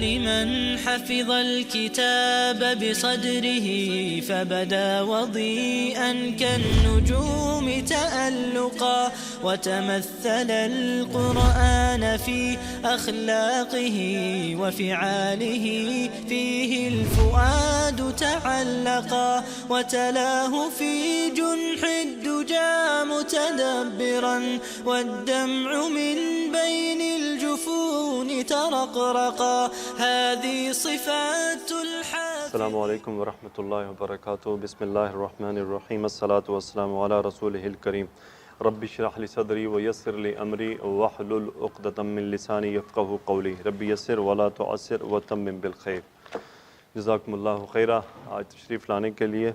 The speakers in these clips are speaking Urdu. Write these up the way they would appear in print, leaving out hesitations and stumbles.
لمن حفظ الكتاب بصدره فبدا وضيئا كالنجوم تألقا وتمثل القرآن في أخلاقه وفعاله فيه الفؤاد تعلقا وتلاه في جنح الدجى متدبرا والدمع من بين الجفون ترقرقا هذه صفات الحافظ. السلام علیکم ورحمۃ اللہ وبرکاتہ. بسم اللہ الرحمن الرحیم. الصلاۃ والسلام علی رسولہ الکریم. رب اشرح لی صدری ویسر لی امری واحلل عقدۃ من لسانی یفقہوا قولی. رب یسر ولا تعسر وتمم بالخیر. جزاکم اللہ خیرہ. آج تشریف لانے کے لیے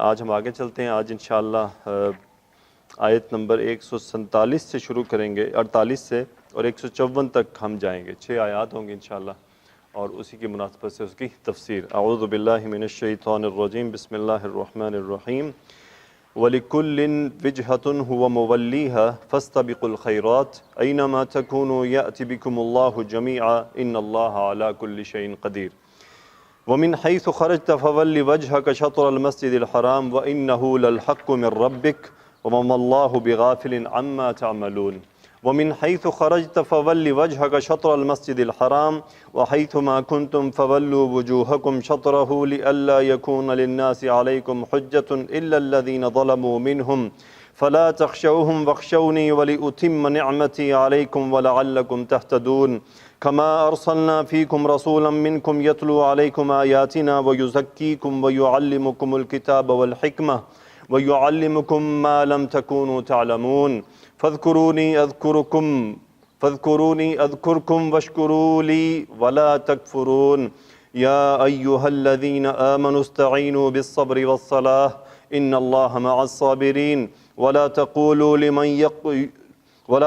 آج ہم آگے چلتے ہیں. آج انشاءاللہ آیت نمبر 147 سے شروع کریں گے، 48 سے اور 154 تک ہم جائیں گے. 6 آیات ہوں گے انشاءاللہ اور اسی کی مناسبت سے اس کی تفسیر. اعوذ باللہ من الشیطان الرجیم. بسم اللہ الرحمن الرحیم. وَلِكُلٍّ وِجْهَةٌ هُوَ مُوَلِّيهَا فَاسْتَبِقُوا الْخَيْرَاتِ أَيْنَمَا تَكُونُوا يَأْتِ بِكُمُ اللَّهُ جَمِيعًا إِنَّ اللَّهَ عَلَى كُلِّ شَيْءٍ قَدِيرٌ. وَمِنْ حَيْثُ خَرَجْتَ فَوَلِّ وَجْهَكَ شَطْرَ الْمَسْجِدِ الْحَرَامِ وَإِنَّهُ لَلْحَقُّ مِنْ رَبِّكَ وَمَا اللَّهُ بِغَافِلٍ عَمَّا تَعْمَلُونَ. وَمِنْ حَيْثُ خَرَجْتَ فَوَلِّ وَجْهَكَ شَطْرَ الْمَسْجِدِ الْحَرَامِ وَحَيْثُ مَا كُنْتُمْ فَوَلُّوا وُجُوهَكُمْ شَطْرَهُ لِئَلَّا يَكُونَ لِلنَّاسِ عَلَيْكُمْ حُجَّةٌ إِلَّا الَّذِينَ ظَلَمُوا مِنْهُمْ فَلَا تَخْشَوْهُمْ وَاخْشَوْنِي وَلِأُتِمَّ نِعْمَتِي عَلَيْكُمْ وَلَعَلَّكُمْ تَهْتَدُونَ. كَمَا أَرْسَلْنَا فِيكُمْ رَسُولًا مِّنْكُمْ يَتْلُو عَلَيْكُمْ آيَاتِنَا وَيُزَكِّيكُمْ وَيُعَلِّمُكُمُ الْكِتَابَ وَالْحِكْمَةَ وَيُعَلِّمُكُم مَّا لَمْ تَكُونُوا تَعْلَمُونَ. فَاذْكُرُونِي أَذْكُرْكُمْ وَاشْكُرُوا لِي وَلَا تَكْفُرُونَ. يَا أَيُّهَا الَّذِينَ آمَنُوا اسْتَعِينُوا بِالصَّبْرِ وَالصَّلَاةِ إِنَّ اللَّهَ مَعَ الصَّابِرِينَ. وَلَا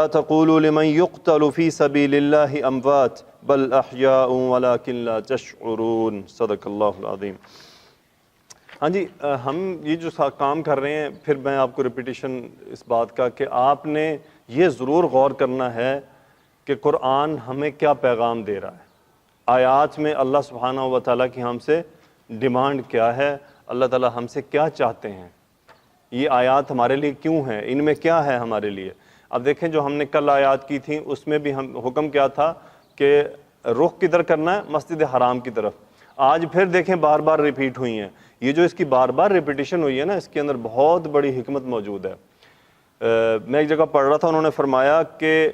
تَقُولُوا لِمَنْ يُقْتَلُ فِي سَبِيلِ اللَّهِ أَمْوَاتٌ بَلْ أَحْيَاءٌ وَلَكِنْ لَا تَشْعُرُونَ. صدق اللہ العظیم. ہاں جی، ہم یہ جو کام کر رہے ہیں، پھر میں آپ کو ریپیٹیشن اس بات کا کہ آپ نے یہ ضرور غور کرنا ہے کہ قرآن ہمیں کیا پیغام دے رہا ہے. آیات میں اللہ سبحانہ و تعالیٰ کی ہم سے ڈیمانڈ کیا ہے، اللہ تعالیٰ ہم سے کیا چاہتے ہیں، یہ آیات ہمارے لیے کیوں ہیں، ان میں کیا ہے ہمارے لیے. اب دیکھیں جو ہم نے کل آیات کی تھیں اس میں بھی حکم کیا تھا کہ رخ کدھر کرنا ہے، مسجد حرام کی طرف. آج پھر دیکھیں بار بار ریپیٹ ہوئی ہیں. یہ جو اس کی بار بار ریپیٹیشن ہوئی ہے نا، اس کے اندر بہت بڑی حکمت موجود ہے. میں ایک جگہ پڑھ رہا تھا، انہوں نے فرمایا کہ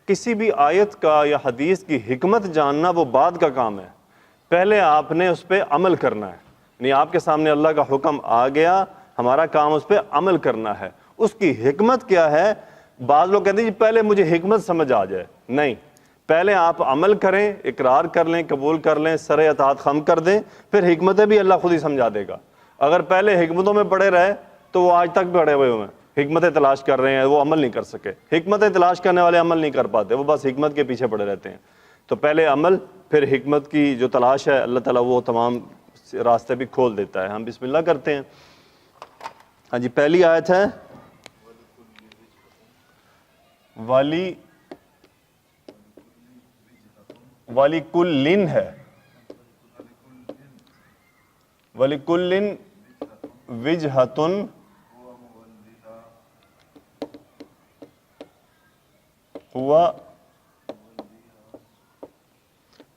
کسی بھی آیت کا یا حدیث کی حکمت جاننا وہ بعد کا کام ہے، پہلے آپ نے اس پہ عمل کرنا ہے. یعنی آپ کے سامنے اللہ کا حکم آ گیا، ہمارا کام اس پہ عمل کرنا ہے. اس کی حکمت کیا ہے؟ بعض لوگ کہتے ہیں جی پہلے مجھے حکمت سمجھ آ جائے. نہیں، پہلے آپ عمل کریں، اقرار کر لیں، قبول کر لیں، سر اطاعت خم کر دیں، پھر حکمتیں بھی اللہ خود ہی سمجھا دے گا. اگر پہلے حکمتوں میں پڑے رہے تو وہ آج تک پڑے ہوئے ہیں، حکمتیں تلاش کر رہے ہیں، وہ عمل نہیں کر سکے. حکمتیں تلاش کرنے والے عمل نہیں کر پاتے، وہ بس حکمت کے پیچھے پڑے رہتے ہیں. تو پہلے عمل، پھر حکمت کی جو تلاش ہے، اللہ تعالیٰ وہ تمام راستے بھی کھول دیتا ہے. ہم بسم اللہ کرتے ہیں. ہاں جی، پہلی آیت ہے وَلِكُلٍّ ہے، وَلِكُلٍّ وِجْهَةٌ هُوَ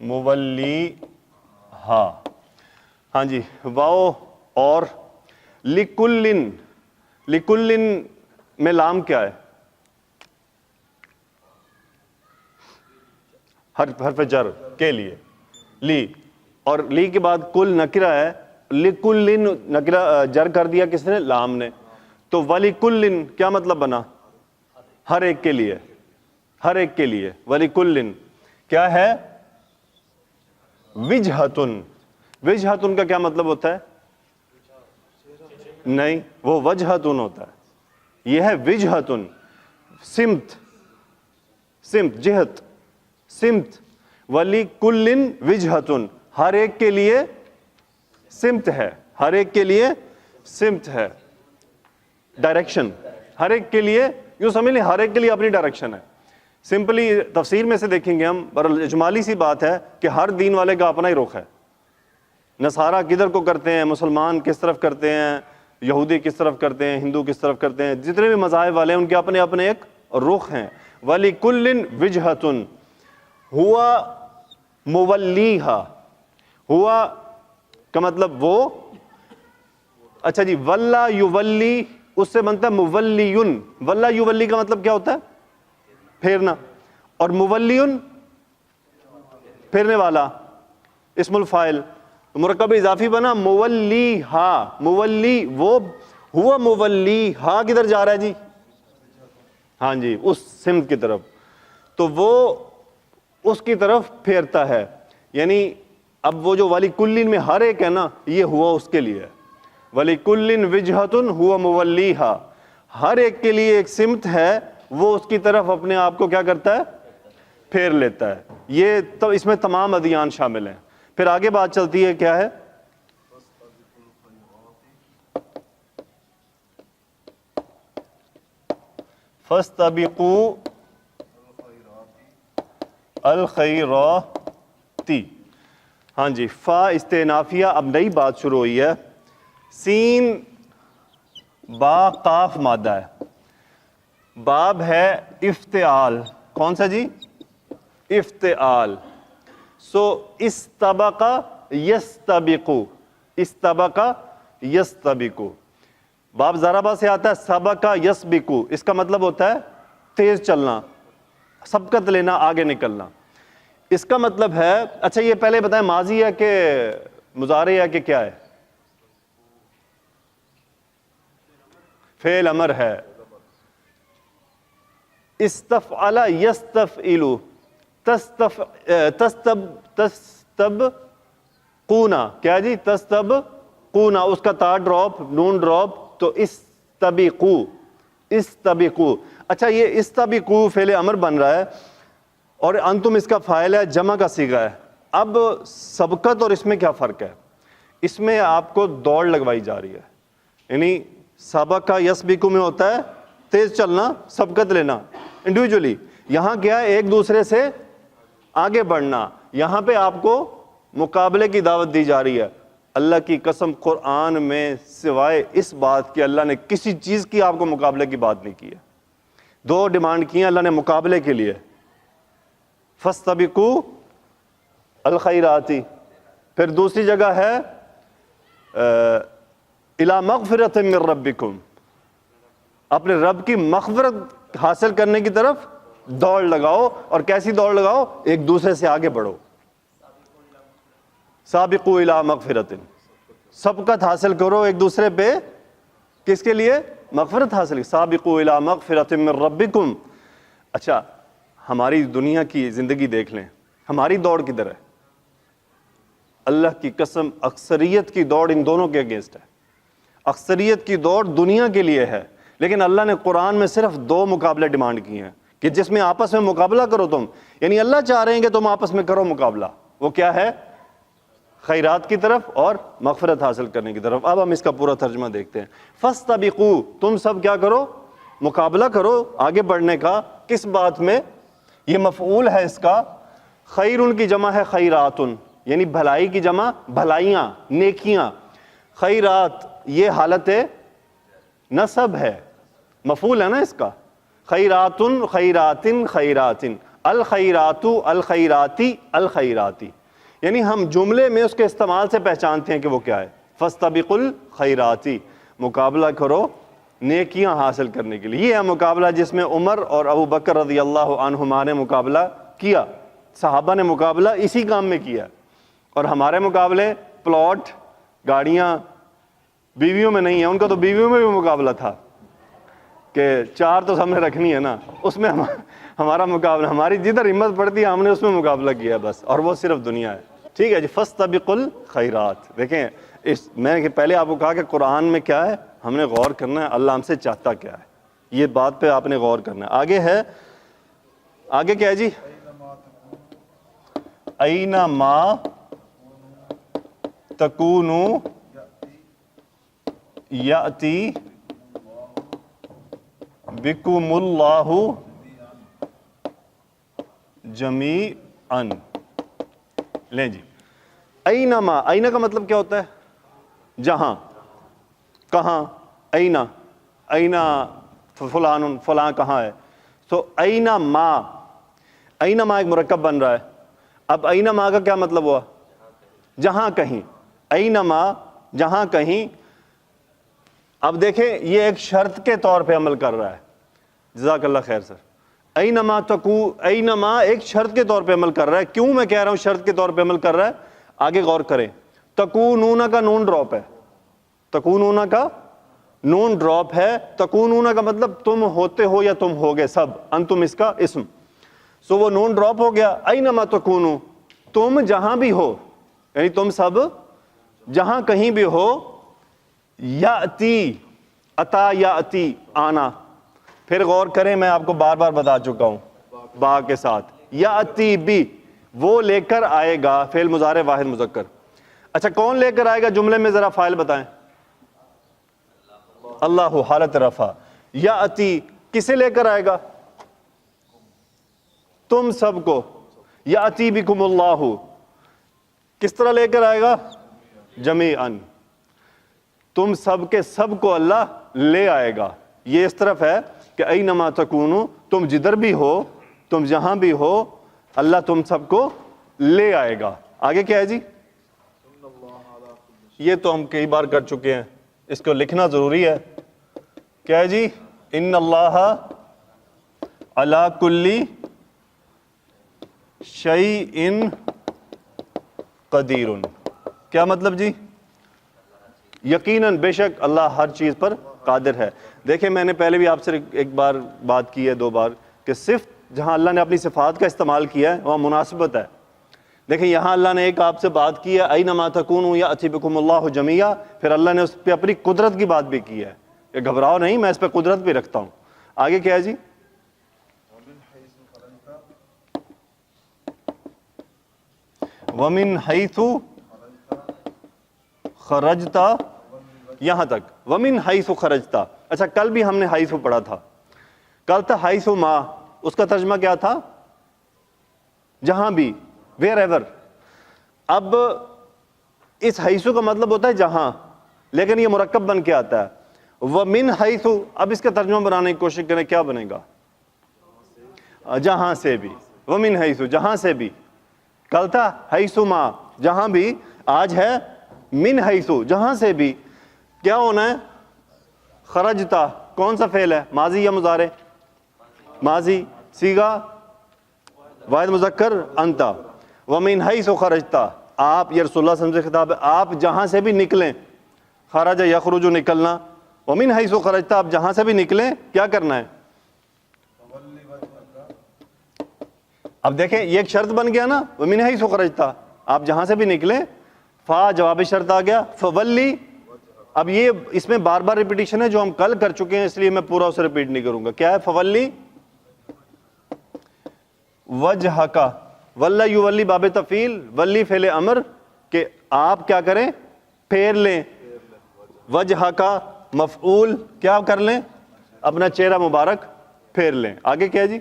مُوَلِّيهَا. ہاں جی، واو اور لِكُلٍّ. لِكُلٍّ میں لام کیا ہے؟ حرف جر کے لیے، لی، اور لی کے بعد کل نکرہ ہے. لِكُلٍّ نکرہ جر کر دیا کس نے؟ لام نے. تو وَلِكُلٍّ کیا مطلب بنا؟ ہر ایک کے لیے، ہر ایک کے لیے. وَلِكُلٍّ کیا ہے؟ وِجْهَةٌ. وِجْهَةٌ کا کیا مطلب ہوتا ہے؟ نہیں، وہ وجہتن ہوتا ہے. یہ ہے وجہتن، سمت، سمت، جہت، سمت. وَلِكُلٍّ وِجْهَةٌ ہر ایک کے لیے سمت ہے، ہر ایک کے لیے سمت ہے، ڈائریکشن. ہر ایک کے لیے، یوں سمجھ لیں ہر ایک کے لیے اپنی ڈائریکشن ہے. سمپلی تفسیر میں سے دیکھیں گے ہم، پر اجمالی سی بات ہے کہ ہر دین والے کا اپنا ہی رخ ہے. نصارہ کدھر کو کرتے ہیں، مسلمان کس طرف کرتے ہیں، یہودی کس طرف کرتے ہیں، ہندو کس طرف کرتے ہیں، جتنے بھی مذاہب والے ہیں ان کے اپنے اپنے ایک رخ ہیں. وَلِكُلٍّ وِجْهَةٌ ہوا مولیہا، ہوا کا مطلب وہ، اچھا جی ولا یولی اس سے بنتا ہے مولیون. ولا یولی کا مطلب کیا ہوتا ہے؟ پھیرنا. اور مولیون پھیرنے والا، اسم الفاعل، مرکب اضافی بنا مولیہا. مولی وہ، ہوا مولیہا کدھر جا رہا ہے جی؟ ہاں جی اس سمت کی طرف، تو وہ اس کی طرف پھیرتا ہے. یعنی اب وہ جو ولی کلن میں ہر ایک ہے نا، یہ ہوا اس کے لیے. ولی کلن وجہتن ہوا مولیہا، ہر ایک کے لیے ایک سمت ہے، وہ اس کی طرف اپنے آپ کو کیا کرتا ہے؟ پھیر لیتا ہے. یہ تو اس میں تمام ادیان شامل ہیں. پھر آگے بات چلتی ہے، کیا ہے؟ فَاسْتَبِقُوا الْخَيْرَاتِ. ہاں جی، فا استئنافیہ، اب نئی بات شروع ہوئی ہے. سین با قاف مادہ ہے، باب ہے افتعال. کون سا جی؟ افتعال. سو استبق یستبق، استبق یستبق. باب ضربہ سے آتا ہے سبق یسبق، اس کا مطلب ہوتا ہے تیز چلنا، سبقت لینا، آگے نکلنا. اس کا مطلب ہے، اچھا یہ پہلے بتائیں ماضی ہے کہ مضارع ہے کہ کیا ہے؟ فعل امر ہے. استفعل یستفعل، تستبقون، کیا جی؟ تستبقون، اس کا تا ڈراپ، نون ڈراپ، تو استبقو، استبقو. اچھا یہ استبقو فعل امر بن رہا ہے اور انتم اس کا فاعل ہے، جمع کا صیغہ ہے. اب سبقت اور اس میں کیا فرق ہے؟ اس میں آپ کو دوڑ لگوائی جا رہی ہے. یعنی سبق کا یسبقو میں ہوتا ہے تیز چلنا، سبقت لینا انڈیویجولی. یہاں کیا ہے؟ ایک دوسرے سے آگے بڑھنا. یہاں پہ آپ کو مقابلے کی دعوت دی جا رہی ہے. اللہ کی قسم قرآن میں سوائے اس بات کہ اللہ نے کسی چیز کی آپ کو مقابلے کی بات نہیں کی ہے. دو ڈیمانڈ کی ہیں اللہ نے مقابلے کے لیے، فَاسْتَبِقُوا الْخَيْرَاتِ. پھر دوسری جگہ ہے إِلَى مَغْفِرَةٍ مِّن رَبِّكُمْ، اپنے رب کی مغفرت حاصل کرنے کی طرف دوڑ لگاؤ. اور کیسی دوڑ لگاؤ؟ ایک دوسرے سے آگے بڑھو. سابقوا الی مغفرۃ، سبقت حاصل کرو ایک دوسرے پہ، کس کے لیے؟ مغفرت حاصل. سابقوا الی مغفرۃ من ربکم. اچھا ہماری دنیا کی زندگی دیکھ لیں، ہماری دوڑ کدھر ہے؟ اللہ کی قسم اکثریت کی دوڑ ان دونوں کے اگینسٹ ہے. اکثریت کی دوڑ دنیا کے لیے ہے، لیکن اللہ نے قرآن میں صرف دو مقابلے ڈیمانڈ کیے ہیں کہ جس میں آپس میں مقابلہ کرو تم. یعنی اللہ چاہ رہے ہیں کہ تم آپس میں کرو مقابلہ. وہ کیا ہے؟ خیرات کی طرف اور مغفرت حاصل کرنے کی طرف. اب ہم اس کا پورا ترجمہ دیکھتے ہیں. فَاسْتَبِقُوا، تم سب کیا کرو؟ مقابلہ کرو آگے بڑھنے کا. کس بات میں؟ یہ مفعول ہے اس کا. خیرن کی جمع ہے خیراتن، یعنی بھلائی کی جمع بھلائیاں، نیکیاں. خیرات یہ حالت نصب ہے، مفعول ہے نا اس کا. خیراتن، خیراتن، خیراتن، الخیرات، الخیراتی، الخیراتی. یعنی ہم جملے میں اس کے استعمال سے پہچانتے ہیں کہ وہ کیا ہے. فَاسْتَبِقُوا الْخَيْرَاتِ، مقابلہ کرو نیکیاں حاصل کرنے کے لیے. یہ ہے مقابلہ جس میں عمر اور ابو بکر رضی اللہ عنہما نے مقابلہ کیا. صحابہ نے مقابلہ اسی کام میں کیا. اور ہمارے مقابلے پلاٹ، گاڑیاں، بیویوں میں نہیں ہیں. ان کا تو بیویوں میں بھی مقابلہ تھا کہ چار تو سب نے رکھنی ہے نا. اس میں ہمارا مقابلہ، ہماری جدھر ہمت پڑتی ہے ہم نے اس میں مقابلہ کیا بس. اور وہ صرف دنیا ہے. ٹھیک ہے جی. فَاسْتَبِقُوا الْخَيْرَاتِ. دیکھیں میں نے پہلے آپ کو کہا کہ قرآن میں کیا ہے ہم نے غور کرنا ہے، اللہ ہم سے چاہتا کیا ہے، یہ بات پہ آپ نے غور کرنا ہے. آگے ہے، آگے کیا ہے جی؟ اَيْنَمَا تَكُونُوا يَأْتِي بِكُمُ اللَّهُ جمیعاً. لیں جی, اینما, اینا کا مطلب کیا ہوتا ہے؟ جہاں, کہاں, اینا, اینا فلان, فلاں کہاں ہے. سو اینما, اینما ایک مرکب بن رہا ہے. اب اینما کا کیا مطلب ہوا؟ جہاں کہیں. اینما جہاں کہیں. اب دیکھیں یہ ایک شرط کے طور پہ عمل کر رہا ہے. جزاک اللہ خیر سر. اینما تکو, اینما ایک شرط کے طور پہ عمل کر رہا ہے. کیوں میں کہہ رہا ہوں شرط کے طور پہ عمل کر رہا ہے؟ آگے غور کریں. تکونون کا نون ڈراپ ہے, تکونون کا نون ڈراپ ہے. تکونون کا مطلب تم ہوتے ہو یا تم ہوگے سب, انتم اس کا اسم. سو وہ نون ڈراپ ہو گیا. اینما تکونو, تم جہاں بھی ہو, یعنی تم سب جہاں کہیں بھی ہو. یاتی, عطا یاتی, آنا. پھر غور کریں, میں آپ کو بار بار بتا چکا ہوں با کے ساتھ. یاتی بی, وہ لے کر آئے گا, فعل مضارع واحد مذکر. اچھا کون لے کر آئے گا جملے میں ذرا فاعل بتائیں؟ اللہ, حالت رفع. یاتی کسے لے کر آئے گا؟ تم سب کو. یاتی بکم اللہ, کس طرح لے کر آئے گا؟ جمیعاً, تم سب کے سب کو اللہ لے آئے گا. یہ اس طرف ہے کہ اینما تکونو, تم جدھر بھی ہو, تم جہاں بھی ہو, اللہ تم سب کو لے آئے گا. آگے کیا ہے جی؟ یہ تو ہم کئی بار کر چکے ہیں, اس کو لکھنا ضروری ہے. کیا ہے جی؟ ان اللہ علی کلی شیء قدیر. کیا مطلب جی؟ یقیناً, بے شک اللہ ہر چیز پر قادر ہے. دیکھیں میں نے پہلے بھی آپ سے ایک بار بات کی ہے, 2 بار, کہ صرف جہاں اللہ نے اپنی صفات کا استعمال کیا ہے وہاں مناسبت ہے. دیکھیں یہاں اللہ نے ایک آپ سے بات کی ہے, اینما تکونوا یأتی بکم اللہ جمیعا, پھر اللہ نے اس پہ اپنی قدرت کی بات بھی کی ہے کہ گھبراؤ نہیں, میں اس پہ قدرت بھی رکھتا ہوں. آگے کیا ہے جی؟ وَمِنْ حَيْثُ خَرَجْتَ, یہاں تک وَمِنْ حَيْثُ خَرَجْتَ. اچھا کل بھی ہم نے حیثو پڑھا تھا, کل تھا حیثو ما, اس کا ترجمہ کیا تھا؟ جہاں بھی, ویئر ایور. اب اس حیثو کا مطلب ہوتا ہے جہاں, لیکن یہ مرکب بن کے آتا ہے. وَمِنْ حَيْثُ, اب اس کا ترجمہ بنانے کی کوشش کریں, کیا بنے گا؟ جہاں سے بھی. وَمِنْ حَيْثُ, جہاں سے بھی. کل تھا حیثو ما, جہاں بھی. آج ہے من حیثو, جہاں سے بھی. کیا ہونا ہے؟ خرجتا, کون سا فعل ہے؟ ماضی یا مضارع؟ ماضی. صیغہ واحد مذکر انتا. ومن حیث خرجتا, آپ, یہ رسول اللہ صلی اللہ علیہ وسلم سے خطاب ہے, آپ جہاں سے بھی نکلیں. خرج یخرج, نکلنا. ومن حیث خرجتا, آپ جہاں سے بھی نکلیں, کیا کرنا ہے؟ اب دیکھیں یہ ایک شرط بن گیا نا, ومن حیث خرجتا, آپ جہاں سے بھی نکلیں. فا جواب شرط آ گیا. فولی, اب یہ اس میں بار بار ریپیٹیشن ہے جو ہم کل کر چکے ہیں, اس لیے میں پورا اسے ریپیٹ نہیں کروں گا. کیا ہے؟ فولی وجہک. ولی یولی باب تفعیل, ولی فعل امر, کہ آپ کیا کریں؟ پھیر لیں. وجہک مفعول, کیا کر لیں؟ اپنا چہرہ مبارک پھیر لیں. آگے کیا ہے جی؟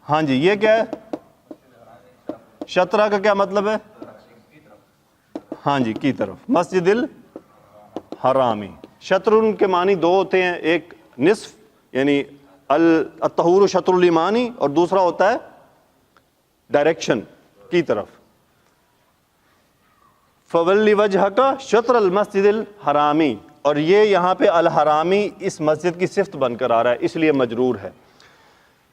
ہاں جی, یہ کیا ہے؟ شطرہ کا کیا مطلب ہے؟ ہاں جی, کی طرف. مسجد الحرامی. شطر کے معنی 2 ہوتے ہیں, ایک نصف یعنی الطہور شطر الایمانی, اور دوسرا ہوتا ہے ڈائریکشن, کی طرف. فولی وجہک شطر المسجد الحرامی, اور یہ یہاں پہ الحرامی اس مسجد کی صفت بن کر آ رہا ہے, اس لیے مجرور ہے,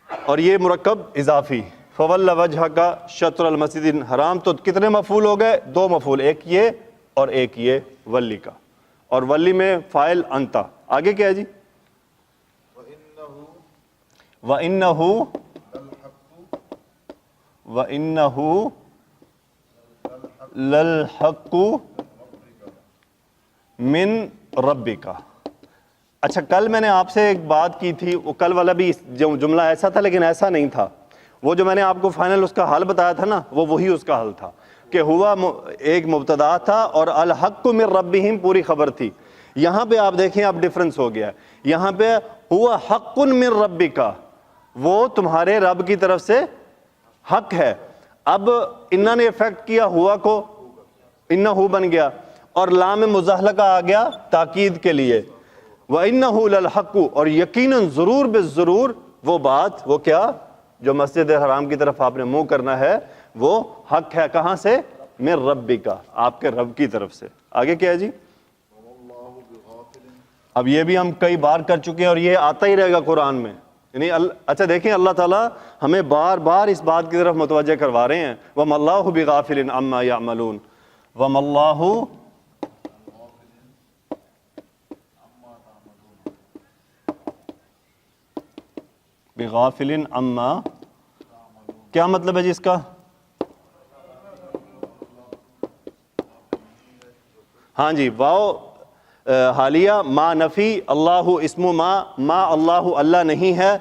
اور یہ مرکب اضافی. فول وجہک شطر المسجد الحرام, تو کتنے مفعول ہو گئے؟ 2 مفعول, ایک یہ اور ایک یہ ولی کا, اور ولی میں فاعل انتا. آگے کیا ہے جی؟ وَإِنَّهُ لَلْحَقُّ مِن رَبِّكَ. اچھا کل میں نے آپ سے ایک بات کی تھی, وہ کل والا بھی جملہ ایسا تھا لیکن ایسا نہیں تھا. وہ جو میں نے آپ کو فائنل اس کا حل بتایا تھا نا, وہ وہی اس کا حل تھا, کہ ہوا ایک مبتدا تھا اور الحق من ربہم پوری خبر تھی. یہاں پہ آپ دیکھیں اب ڈفرنس ہو گیا ہے, یہاں پہ ہوا حق من ربک, وہ تمہارے رب کی طرف سے حق ہے. اب انہ نے افیکٹ کیا ہوا کو، انہو بن گیا، اور لام مزحلقہ آ گیا تاکید کے لیے. وَإِنَّهُ لَلْحَقُّ، اور یقیناً ضرور بالضرور وہ بات، وہ کیا، جو مسجد حرام کی طرف آپ نے منہ کرنا ہے وہ حق ہے. کہاں سے؟ من ربک، آپ کے رب کی طرف سے. آگے کیا ہے جی؟ اب یہ بھی ہم کئی بار کر چکے ہیں اور یہ آتا ہی رہے گا قرآن میں. یعنی اچھا دیکھیں، اللہ تعالیٰ ہمیں بار بار اس بات کی طرف متوجہ کروا رہے ہیں. وَمَا اللَّهُ بِغَافِلٍ عَمَّا يَعْمَلُونَ، وَمَا اللَّهُ بِغَافِلٍ عَمَّا، کیا مطلب ہے جی اس کا؟ ہاں جی، واو حالیہ ما نفی، اللہ اسم ما اللہ، اللہ نہیں ہے،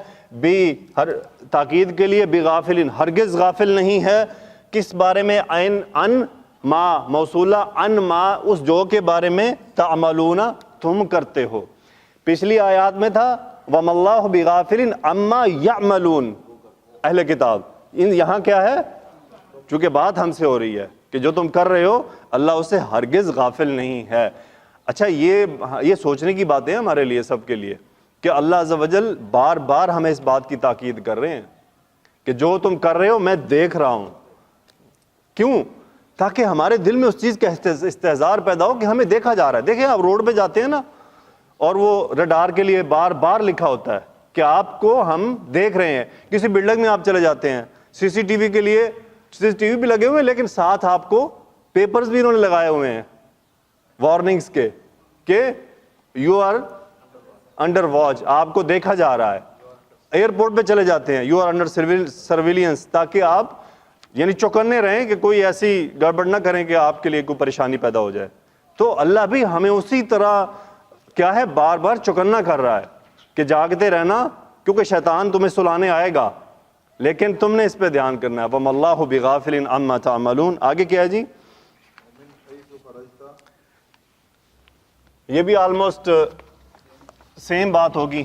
بی ہر تاکید کے لیے، بغافل ہرگز غافل نہیں ہے. کس بارے میں؟ ان ما موصولہ، ان ما اس جو کے بارے میں، تعملون تم کرتے ہو. پچھلی آیات میں تھا وَمَا اللَّهُ بِغَافِلٍ عَمَّا يَعْمَلُونَ اہل کتاب. یہاں کیا ہے؟ چونکہ بات ہم سے ہو رہی ہے کہ جو تم کر رہے ہو اللہ اسے ہرگز غافل نہیں ہے. اچھا یہ سوچنے کی بات ہے ہمارے لیے، سب کے لیے، کہ اللہ عز و جل بار بار ہمیں اس بات کی تاکید کر رہے ہیں کہ جو تم کر رہے ہو میں دیکھ رہا ہوں. کیوں؟ تاکہ ہمارے دل میں اس چیز کا استحضار پیدا ہو کہ ہمیں دیکھا جا رہا ہے. دیکھیں آپ روڈ پہ جاتے ہیں نا، اور وہ رڈار کے لیے بار بار لکھا ہوتا ہے کہ آپ کو ہم دیکھ رہے ہیں. کسی بلڈنگ میں آپ چلے جاتے ہیں، سی سی ٹی وی کے لیے سی سی ٹی وی بھی لگے ہوئے ہیں، لیکن ساتھ آپ کو پیپرز بھی انہوں نے لگائے ہوئے ہیں وارننگز کے کہ یو آر انڈر واچ، آپ کو دیکھا جا رہا ہے. ایئرپورٹ پہ چلے جاتے ہیں، یو آر انڈر سرویلینس، تاکہ آپ یعنی چوکنے رہیں کہ کوئی ایسی گڑبڑ نہ کریں کہ آپ کے لیے کوئی پریشانی پیدا ہو جائے. تو اللہ بھی ہمیں اسی طرح کیا ہے، بار بار چوکنا کر رہا ہے کہ جاگتے رہنا، کیونکہ شیطان تمہیں سلانے آئے گا، لیکن تم نے اس پہ دھیان کرنا ہے. وَمَا اللَّهُ بِغَافِلٍ عَمَّا تَعْمَلُونَ. آگے کیا ہے جی؟ یہ بھی آلموسٹ سیم بات ہوگی.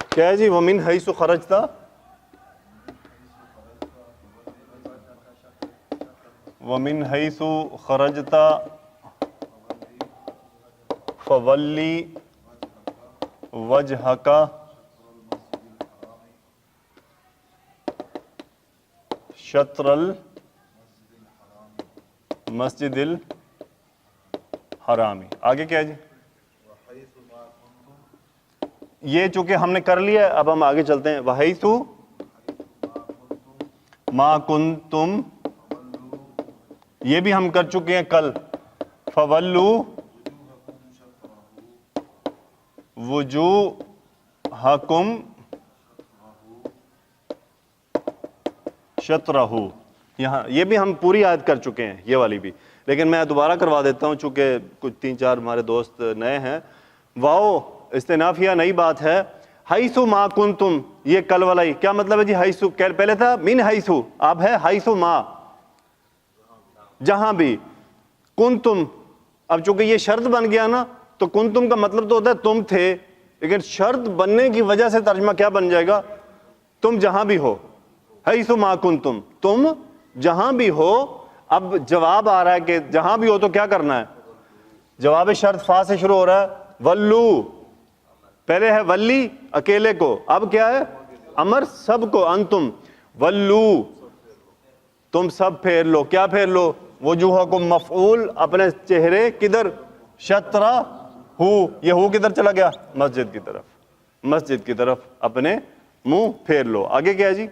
کیا ہے جی؟ وَمِنْ حَيْثُ خَرَجْتَ، وَمِنْ حَيْثُ خَرَجْتَ فَوَلِّ وَجْهَكَ شطر المسجد الحرامی. آگے کیا ہے جی؟ یہ چونکہ ہم نے کر لیا ہے، اب ہم آگے چلتے ہیں. وَحَيْثُ مَا كُنْتُمْ، یہ بھی ہم کر چکے ہیں کل. فَوَلُّوا وُجُوهَكُمْ شطرہ، یہاں یہ بھی ہم پوری آیت کر چکے ہیں، یہ والی بھی، لیکن میں دوبارہ کروا دیتا ہوں چونکہ کچھ 3-4 ہمارے دوست نئے ہیں. واو استنافیہ نئی بات ہے. حیث ما کنتم، یہ کل والا ہی، کیا مطلب ہے جی؟ حیث پہلے تھا من حیث، اب ہے حیث ما، جہاں بھی. کنتم، اب چونکہ یہ شرط بن گیا نا، تو کنتم کا مطلب تو ہوتا ہے تم تھے، لیکن شرط بننے کی وجہ سے ترجمہ کیا بن جائے گا؟ تم جہاں بھی ہو. حیث ما کنتم، تم جہاں بھی ہو. اب جواب آ رہا ہے کہ جہاں بھی ہو تو کیا کرنا ہے؟ جواب شرط فا سے شروع ہو رہا ہے. ولو، پہلے ہے ولی اکیلے کو، اب کیا ہے؟ امر سب کو. انتم ولو، تم سب پھیر لو. کیا پھیر لو؟ وجوہکم مفعول، اپنے چہرے کدھر؟ شطرہ ہو، یہ ہو کدھر چلا گیا؟ مسجد کی طرف. مسجد کی طرف اپنے منہ پھیر لو. آگے کیا ہے جی؟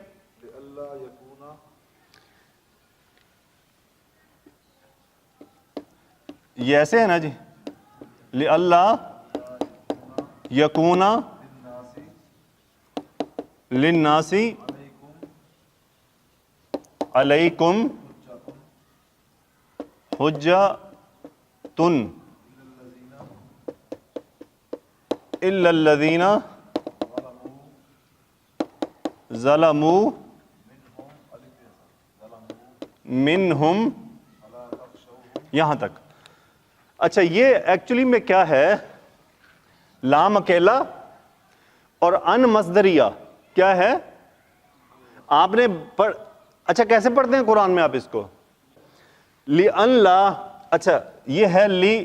یہ ایسے ہے نا جی، لِأَلَّا یکون للناس علیکم حجۃ الا الذین ظلموا منہم، یہاں تک. اچھا یہ ایکچولی میں کیا ہے؟ لام اکیلا اور ان مصدریہ کیا ہے؟ آپ نے اچھا کیسے پڑھتے ہیں قرآن میں آپ اس کو؟ لی ان لا، اچھا یہ ہے لی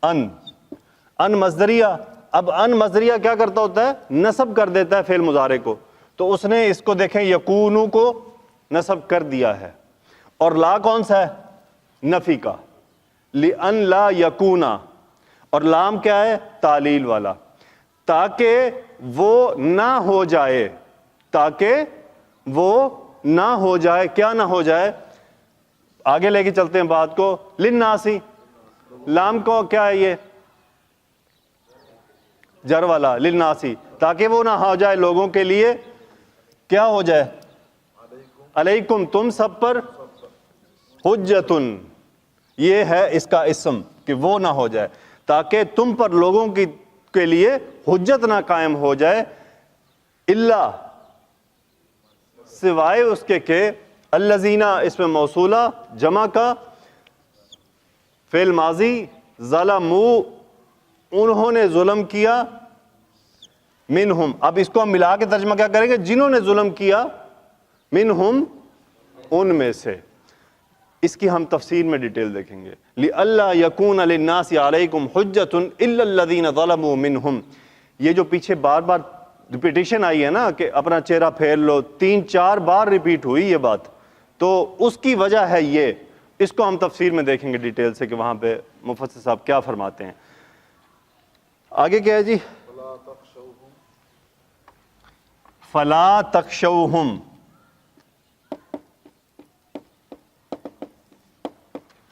ان مصدریہ. اب ان مصدریہ کیا کرتا ہوتا ہے؟ نصب کر دیتا ہے فعل مضارع کو. تو اس نے اس کو دیکھیں یکونو کو نصب کر دیا ہے. اور لا کون سا ہے؟ نفی کا. لِأَن لا یکونا، اور لام کیا ہے؟ تعلیل والا، تاکہ وہ نہ ہو جائے، تاکہ وہ نہ ہو جائے. کیا نہ ہو جائے؟ آگے لے کے چلتے ہیں بات کو. للناسی، لام کو کیا ہے؟ یہ جر والا. للناسی، تاکہ وہ نہ ہو جائے لوگوں کے لیے. کیا ہو جائے؟ علیکم، تم سب پر. حجتن، یہ ہے اس کا اسم کہ وہ نہ ہو جائے، تاکہ تم پر لوگوں کے لیے حجت نہ قائم ہو جائے. الا، سوائے اس کے کہ الذین، اس میں موصولہ جمع کا فعل ماضی، ظلموا، انہوں نے ظلم کیا. منہم، اب اس کو ہم ملا کے ترجمہ کیا کریں گے؟ جنہوں نے ظلم کیا. منہم، ان میں سے. اس کی ہم تفسیر میں ڈیٹیل دیکھیں گے. لِأَلَّا يَكُونَ لِلنَّاسِ عَلَيْكُمْ حُجَّةٌ إِلَّا الَّذِينَ ظَلَمُوا مِنْهُمْ. یہ جو پیچھے بار بار ریپیٹیشن آئی ہے نا کہ اپنا چہرہ پھیر لو، 3-4 بار ریپیٹ ہوئی یہ بات، تو اس کی وجہ ہے یہ. اس کو ہم تفسیر میں دیکھیں گے ڈیٹیل سے کہ وہاں پہ مفسر صاحب کیا فرماتے ہیں. آگے کیا ہے جی؟ فَلَا تَخْشَوْهُمْ.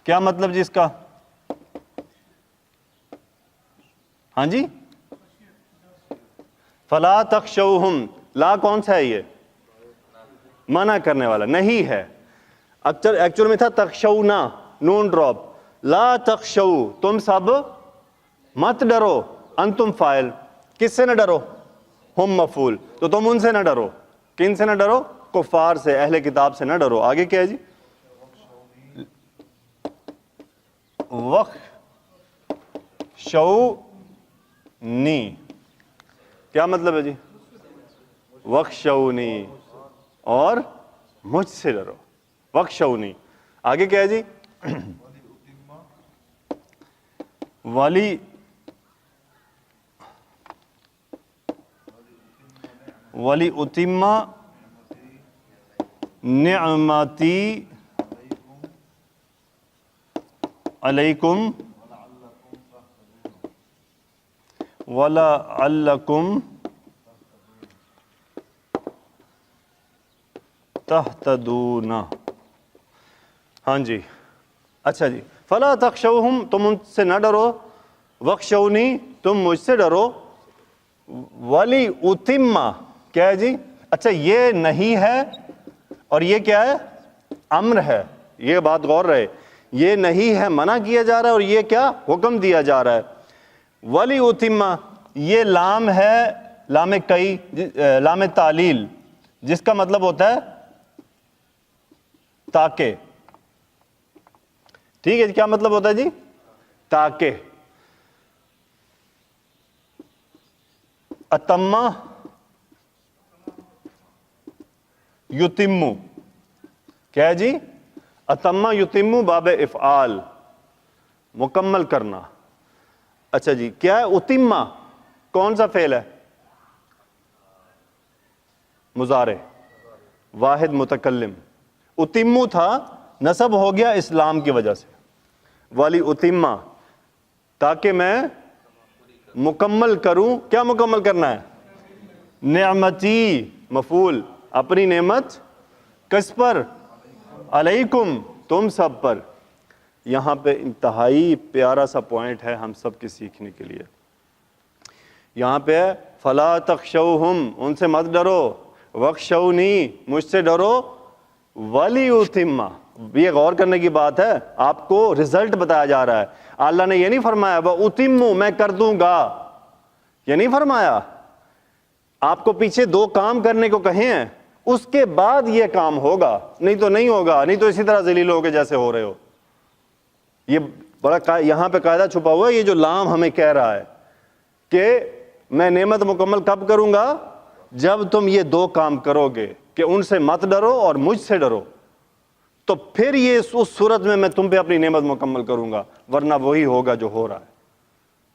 کیا مطلب جی اس کا؟ ہاں جی، فلا تخشوہم، لا کون سا ہے؟ یہ منع کرنے والا نہیں ہے. ایکچوئل میں تھا تخشونا، نون ڈراپ. لا تخشو، تم سب مت ڈرو. انتم فاعل، کس سے نہ ڈرو؟ ہم مفعول. تو تم ان سے نہ ڈرو. کن سے نہ ڈرو؟ کفار سے، اہل کتاب سے نہ ڈرو. آگے کیا ہے جی؟ وَخْشَوْنِی، کیا مطلب ہے جی؟ وَخْشَوْنِی، اور مجھ سے ڈرو. وَخْشَوْنِی. آگے کیا ہے جی؟ وَلِأُتِمَّ نِعْمَتِی علیکم وَلَعَلَّکُمْ تَہْتَدُونَ. ہاں جی، اچھا جی. فَلَا تَخْشَوْهُمْ، تم ان سے نہ ڈرو. وَخْشَوْنِی، تم مجھ سے ڈرو. وَلِأُتِمَّ، کیا ہے جی؟ اچھا یہ نہیں ہے اور یہ کیا ہے؟ امر ہے. یہ بات غور رہے، یہ نہیں ہے منع کیا جا رہا ہے، اور یہ کیا؟ حکم دیا جا رہا ہے. وَلِأُتِمَّ، یہ لام ہے، لام کئی، لام تعلیل، جس کا مطلب ہوتا ہے تاکہ. ٹھیک ہے جی، کیا مطلب ہوتا ہے جی؟ تاکہ. اتمہ یتمو، کیا ہے جی؟ اتمہ یتمو باب افعال، مکمل کرنا. اچھا جی، کیا ہے اتمہ؟ کون سا فعل ہے؟ مضارع، واحد متکلم. اتمو تھا، نصب ہو گیا اسلام کی وجہ سے. والی اتمہ، تاکہ میں مکمل کروں. کیا مکمل کرنا ہے؟ نعمتی، مفعول، اپنی نعمت. کس پر؟ علیکم، تم سب پر. یہاں پہ انتہائی پیارا سا پوائنٹ ہے ہم سب کے سیکھنے کے لیے. یہاں پہ فلا تخشوہم، ان سے مت ڈرو. وخشونی، مجھ سے ڈرو. ولیتمہ، یہ غور کرنے کی بات ہے، آپ کو رزلٹ بتایا جا رہا ہے. اللہ نے یہ نہیں فرمایا وَأُتِمُّ، میں کر دوں گا، یہ نہیں فرمایا. آپ کو پیچھے 2 کام کرنے کو کہے ہیں، اس کے بعد یہ کام ہوگا، نہیں تو نہیں ہوگا، نہیں تو اسی طرح ذلیل ہو کے جیسے ہو رہے ہو. یہ بڑا یہاں پہ قاعدہ چھپا ہوا ہے، یہ جو لام ہمیں کہہ رہا ہے کہ میں نعمت مکمل کب کروں گا؟ جب تم یہ دو کام کرو گے کہ ان سے مت ڈرو اور مجھ سے ڈرو، تو پھر یہ اس صورت میں تم پہ اپنی نعمت مکمل کروں گا، ورنہ وہی ہوگا جو ہو رہا ہے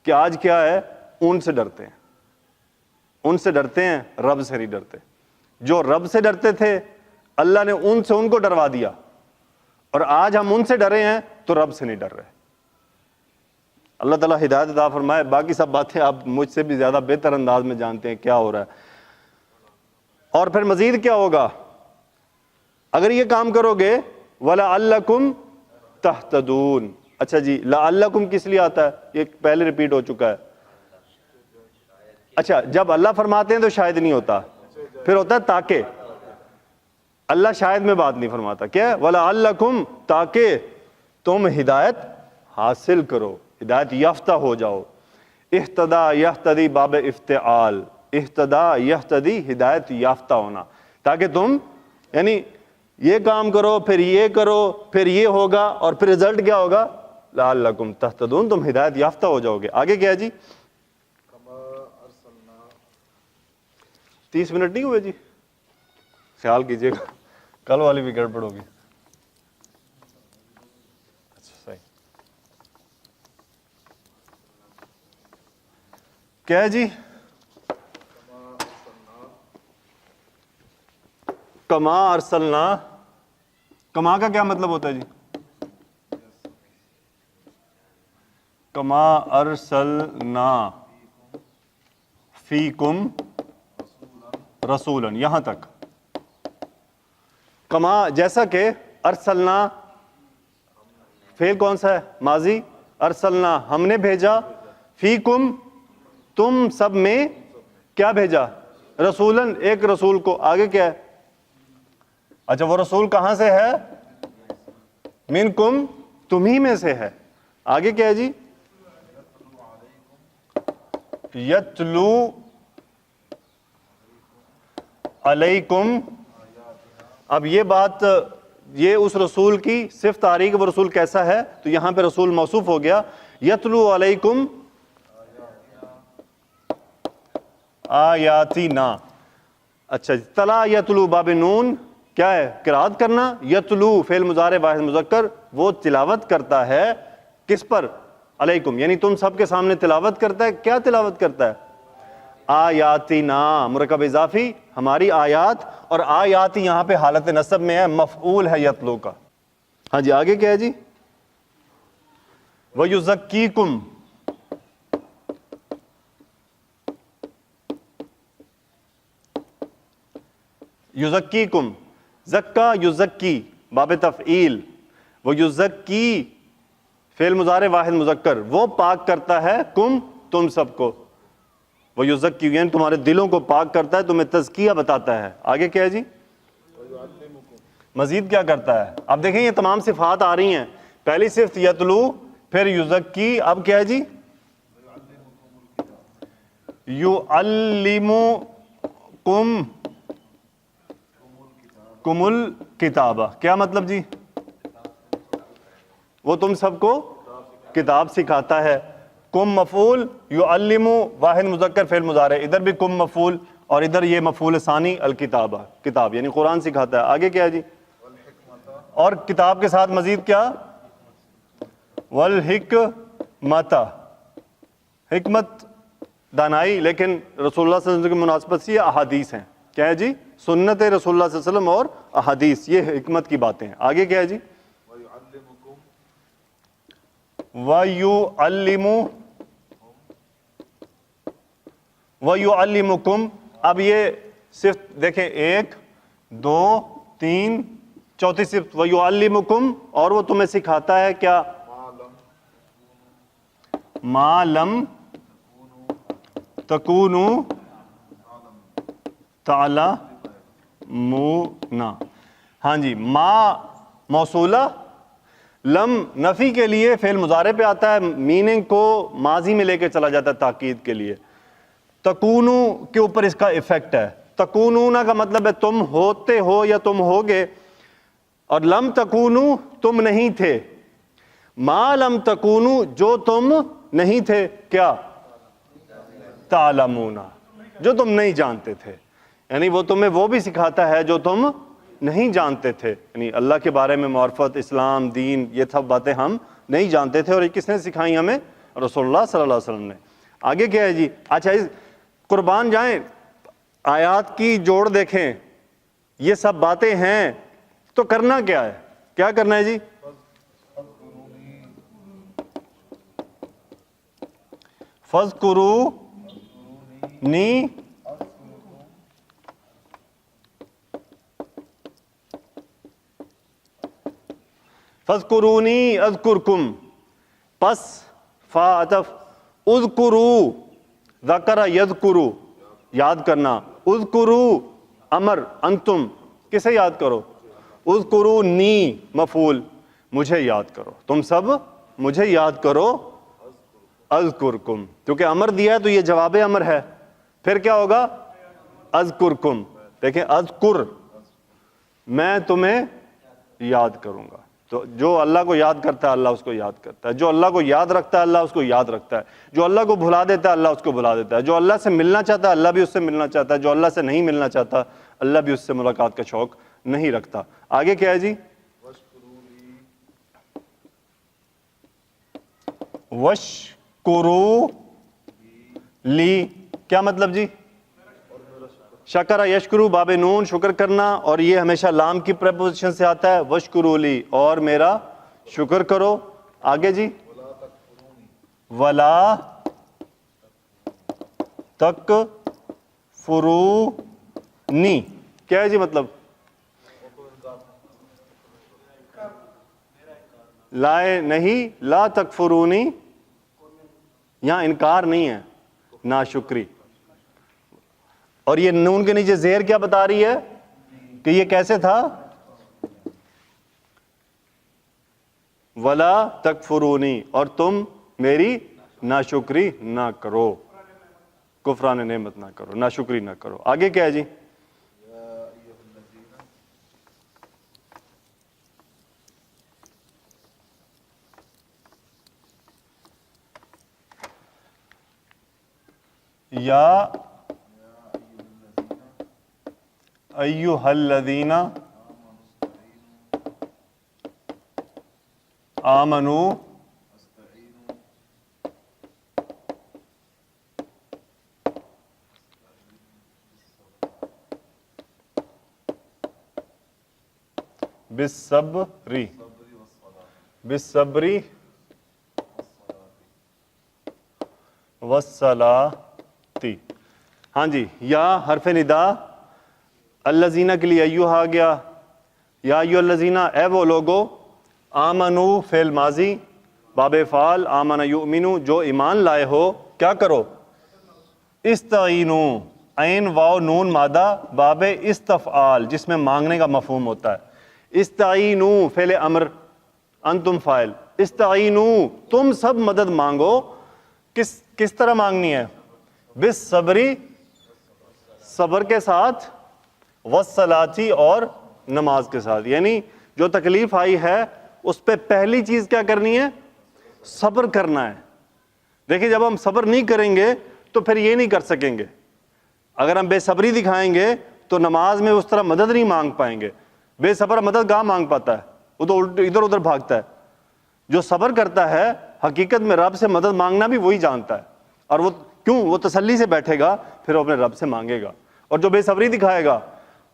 کہ آج کیا ہے، ان سے ڈرتے ہیں، ان سے ڈرتے ہیں، رب سے نہیں ڈرتے۔ جو رب سے ڈرتے تھے اللہ نے ان سے ان کو ڈروا دیا، اور آج ہم ان سے ڈرے ہیں تو رب سے نہیں ڈر رہے۔ اللہ تعالیٰ ہدایت عطا فرمائے۔ باقی سب باتیں آپ مجھ سے بھی زیادہ بہتر انداز میں جانتے ہیں کیا ہو رہا ہے۔ اور پھر مزید کیا ہوگا اگر یہ کام کرو گے؟ وَلَعَلَّكُمْ تَهْتَدُونَ۔ اچھا جی، لَعَلَّكُمْ کس لیے آتا ہے؟ یہ پہلے ریپیٹ ہو چکا ہے۔ اچھا، جب اللہ فرماتے ہیں تو شاید نہیں ہوتا، پھر ہوتا ہے تاکہ۔ اللہ شاید میں بات نہیں فرماتا، کیا ہے؟ وَلَعَلَّكُمْ، تاکہ تم ہدایت حاصل کرو، ہدایت یافتہ ہو جاؤ۔ اہتدا یہتدی باب افتعال، اہتدا یہتدی ہدایت یافتہ ہونا، تاکہ تم یعنی یہ کام کرو، پھر یہ کرو، پھر یہ ہوگا، اور پھر رزلٹ کیا ہوگا؟ لعلکم تہتدون، تم ہدایت یافتہ ہو جاؤ گے۔ آگے کیا ہے جی؟ 30 منٹ نہیں ہوئے جی، خیال کیجئے گا، کل والی بھی گڑبڑ ہوگی۔ اچھا صحیح، کیا ہے جی؟ کما ارسلنا، کما کا کیا مطلب ہوتا ہے جی؟ کما ارسلنا فیکم رسولا، یہاں تک کما، جیسا کہ ارسلنا فعل کون سا ہے؟ ماضی۔ ارسلنا ہم نے بھیجا، فیکم تم سب میں کیا بھیجا؟ رسولن ایک رسول کو۔ آگے کیا ہے؟ اچھا وہ رسول کہاں سے ہے؟ منکم تمہیں میں سے ہے۔ آگے کیا ہے جی؟ یتلو علیکم۔ اب یہ بات، یہ اس رسول کی صفت آ رہی کہ وہ رسول کیسا ہے، تو یہاں پہ رسول موصوف ہو گیا۔ یتلو علیکم آیاتنا۔ اچھا تلا یتلو باب نون، کیا ہے؟ قرات کرنا۔ یتلو فعل مضارع واحد مذکر، وہ تلاوت کرتا ہے کس پر؟ علیکم، یعنی تم سب کے سامنے تلاوت کرتا ہے۔ کیا تلاوت کرتا ہے؟ آیاتنا، مرکب اضافی، ہماری آیات، اور آیاتی یہاں پہ حالت نصب میں ہے، مفعول ہے یتلو کا۔ ہاں جی آگے کیا ہے جی؟ وَيُزَكِّيكُمْ، یزکیکم، زکا یزکی باب تفعیل، وہ یزکی فعل مضارع واحد مذکر، وہ پاک کرتا ہے کم تم سب کو، وہ یزکی یعنی تمہارے دلوں کو پاک کرتا ہے، تمہیں تزکیہ بتاتا ہے۔ آگے کیا ہے جی؟ مزید کیا کرتا ہے؟ اب دیکھیں یہ تمام صفات آ رہی ہیں، پہلی صفت یتلو، پھر یزکی، اب کیا ہے جی؟ یعلمکم کم الکتابہ۔ کیا مطلب جی؟ وہ تم سب کو کتاب سکھاتا ہے۔ کم مفعول، یعلم واحد مذکر فعل مضارع، ادھر بھی کم مفعول، اور ادھر یہ مفعول ثانی الکتابہ، کتاب یعنی قرآن سکھاتا ہے۔ آگے کیا ہے جی؟ اور کتاب کے ساتھ مزید کیا؟ والحکمت، حکمت دانائی، لیکن رسول اللہ صلی اللہ علیہ وسلم کی مناسبت سے یہ احادیث ہیں۔ کیا ہے جی؟ سنت رسول اللہ صلی اللہ علیہ وسلم اور احادیث، یہ حکمت کی باتیں ہیں۔ آگے کیا ہے جی؟ وَيُعَلِّمُكُمْ، اب یہ صرف دیکھیں 1 2 3 چوتھی صرف وَيُعَلِّمُكُمْ، اور وہ تمہیں سکھاتا ہے کیا؟ ما لم تکونوا تعلمون۔ ہاں جی، ما موصولہ، لم نفی کے لیے فعل مضارع پہ آتا ہے، میننگ کو ماضی میں لے کے چلا جاتا ہے تاکید کے لیے۔ تکونو کے اوپر اس کا ایفیکٹ ہے۔ تکونون کا مطلب ہے تم ہوتے ہو یا تم ہوگے، اور لم تکونو تم نہیں تھے۔ ما لم تکونو جو تم نہیں تھے کیا تعلمون جو تم نہیں جانتے تھے، یعنی وہ تمہیں وہ بھی سکھاتا ہے جو تم نہیں جانتے تھے، یعنی اللہ کے بارے میں معرفت، اسلام، دین، یہ سب باتیں ہم نہیں جانتے تھے، اور یہ کس نے سکھائی ہمیں؟ رسول اللہ صلی اللہ علیہ وسلم نے۔ آگے کیا ہے جی؟ اچھا قربان جائیں، آیات کی جوڑ دیکھیں، یہ سب باتیں ہیں تو کرنا کیا ہے؟ کیا کرنا ہے جی؟ فَاذْكُرُونِی فَاذْكُرُونِی اذْکُرْکُم، پس فا عطف، اذکرو ذکر یذکرو یاد کرنا، اذکرو امر، انتم کسے یاد کرو؟ اذکرونی مفعول مجھے یاد کرو، تم سب مجھے یاد کرو، اذکرکم کیونکہ امر دیا ہے تو یہ جواب امر ہے، پھر کیا ہوگا؟ اذکرکم، دیکھیں اذکر میں تمہیں یاد کروں گا، تو جو اللہ کو یاد کرتا ہے اللہ اس کو یاد کرتا ہے، جو اللہ کو یاد رکھتا ہے اللہ اس کو یاد رکھتا ہے، جو اللہ کو بھلا دیتا ہے اللہ اس کو بھلا دیتا ہے، جو اللہ سے ملنا چاہتا ہے اللہ بھی اس سے ملنا چاہتا ہے، جو اللہ سے نہیں ملنا چاہتا اللہ بھی اس سے ملاقات کا شوق نہیں رکھتا۔ آگے کیا ہے جی؟ وَاشْکُرُوا لی، کیا مطلب جی؟ شکر یشکرو باب نون شکر کرنا، اور یہ ہمیشہ لام کی پریپوزیشن سے آتا ہے، وشکروا لی اور میرا شکر کرو۔ آگے جی؟ ولا تکفرونی، کیا ہے جی مطلب؟ لائے نہیں، لا تکفرونی یہاں انکار نہیں ہے، ناشکری، اور یہ نون کے نیچے زیر کیا بتا رہی ہے کہ یہ کیسے تھا؟ ولا تکفرونی، اور تم میری ناشکری نہ کرو، کفران نعمت نہ کرو، ناشکری نہ کرو۔ آگے کیا ہے جی؟ یا ایھا الذین آمنوا بالصبر والصلاۃ۔ ہاں جی، یا حرف ندا، الذین کے لیے ایو آ گیا، یا ایو الذین اے وہ لوگو، آمنو فعل ماضی، باب فعال آمن یؤمنو جو ایمان لائے ہو، کیا کرو؟ استعینو، عین واو نون مادہ باب استفعال جس میں مانگنے کا مفہوم ہوتا ہے، استعینو فعل امر، انتم فاعل، استعینو تم سب مدد مانگو، کس طرح مانگنی ہے؟ بالصبری صبر کے ساتھ، والصلاۃ اور نماز کے ساتھ، یعنی جو تکلیف آئی ہے اس پہ پہلی چیز کیا کرنی ہے؟ صبر کرنا ہے۔ دیکھیں جب ہم صبر نہیں کریں گے تو پھر یہ نہیں کر سکیں گے، اگر ہم بے صبری دکھائیں گے تو نماز میں اس طرح مدد نہیں مانگ پائیں گے۔ بے صبر مدد کہاں مانگ پاتا ہے؟ وہ تو ادھر ادھر بھاگتا ہے۔ جو صبر کرتا ہے حقیقت میں رب سے مدد مانگنا بھی وہی جانتا ہے، اور وہ کیوں؟ وہ تسلی سے بیٹھے گا، پھر وہ اپنے رب سے مانگے گا۔ اور جو بے صبری دکھائے گا،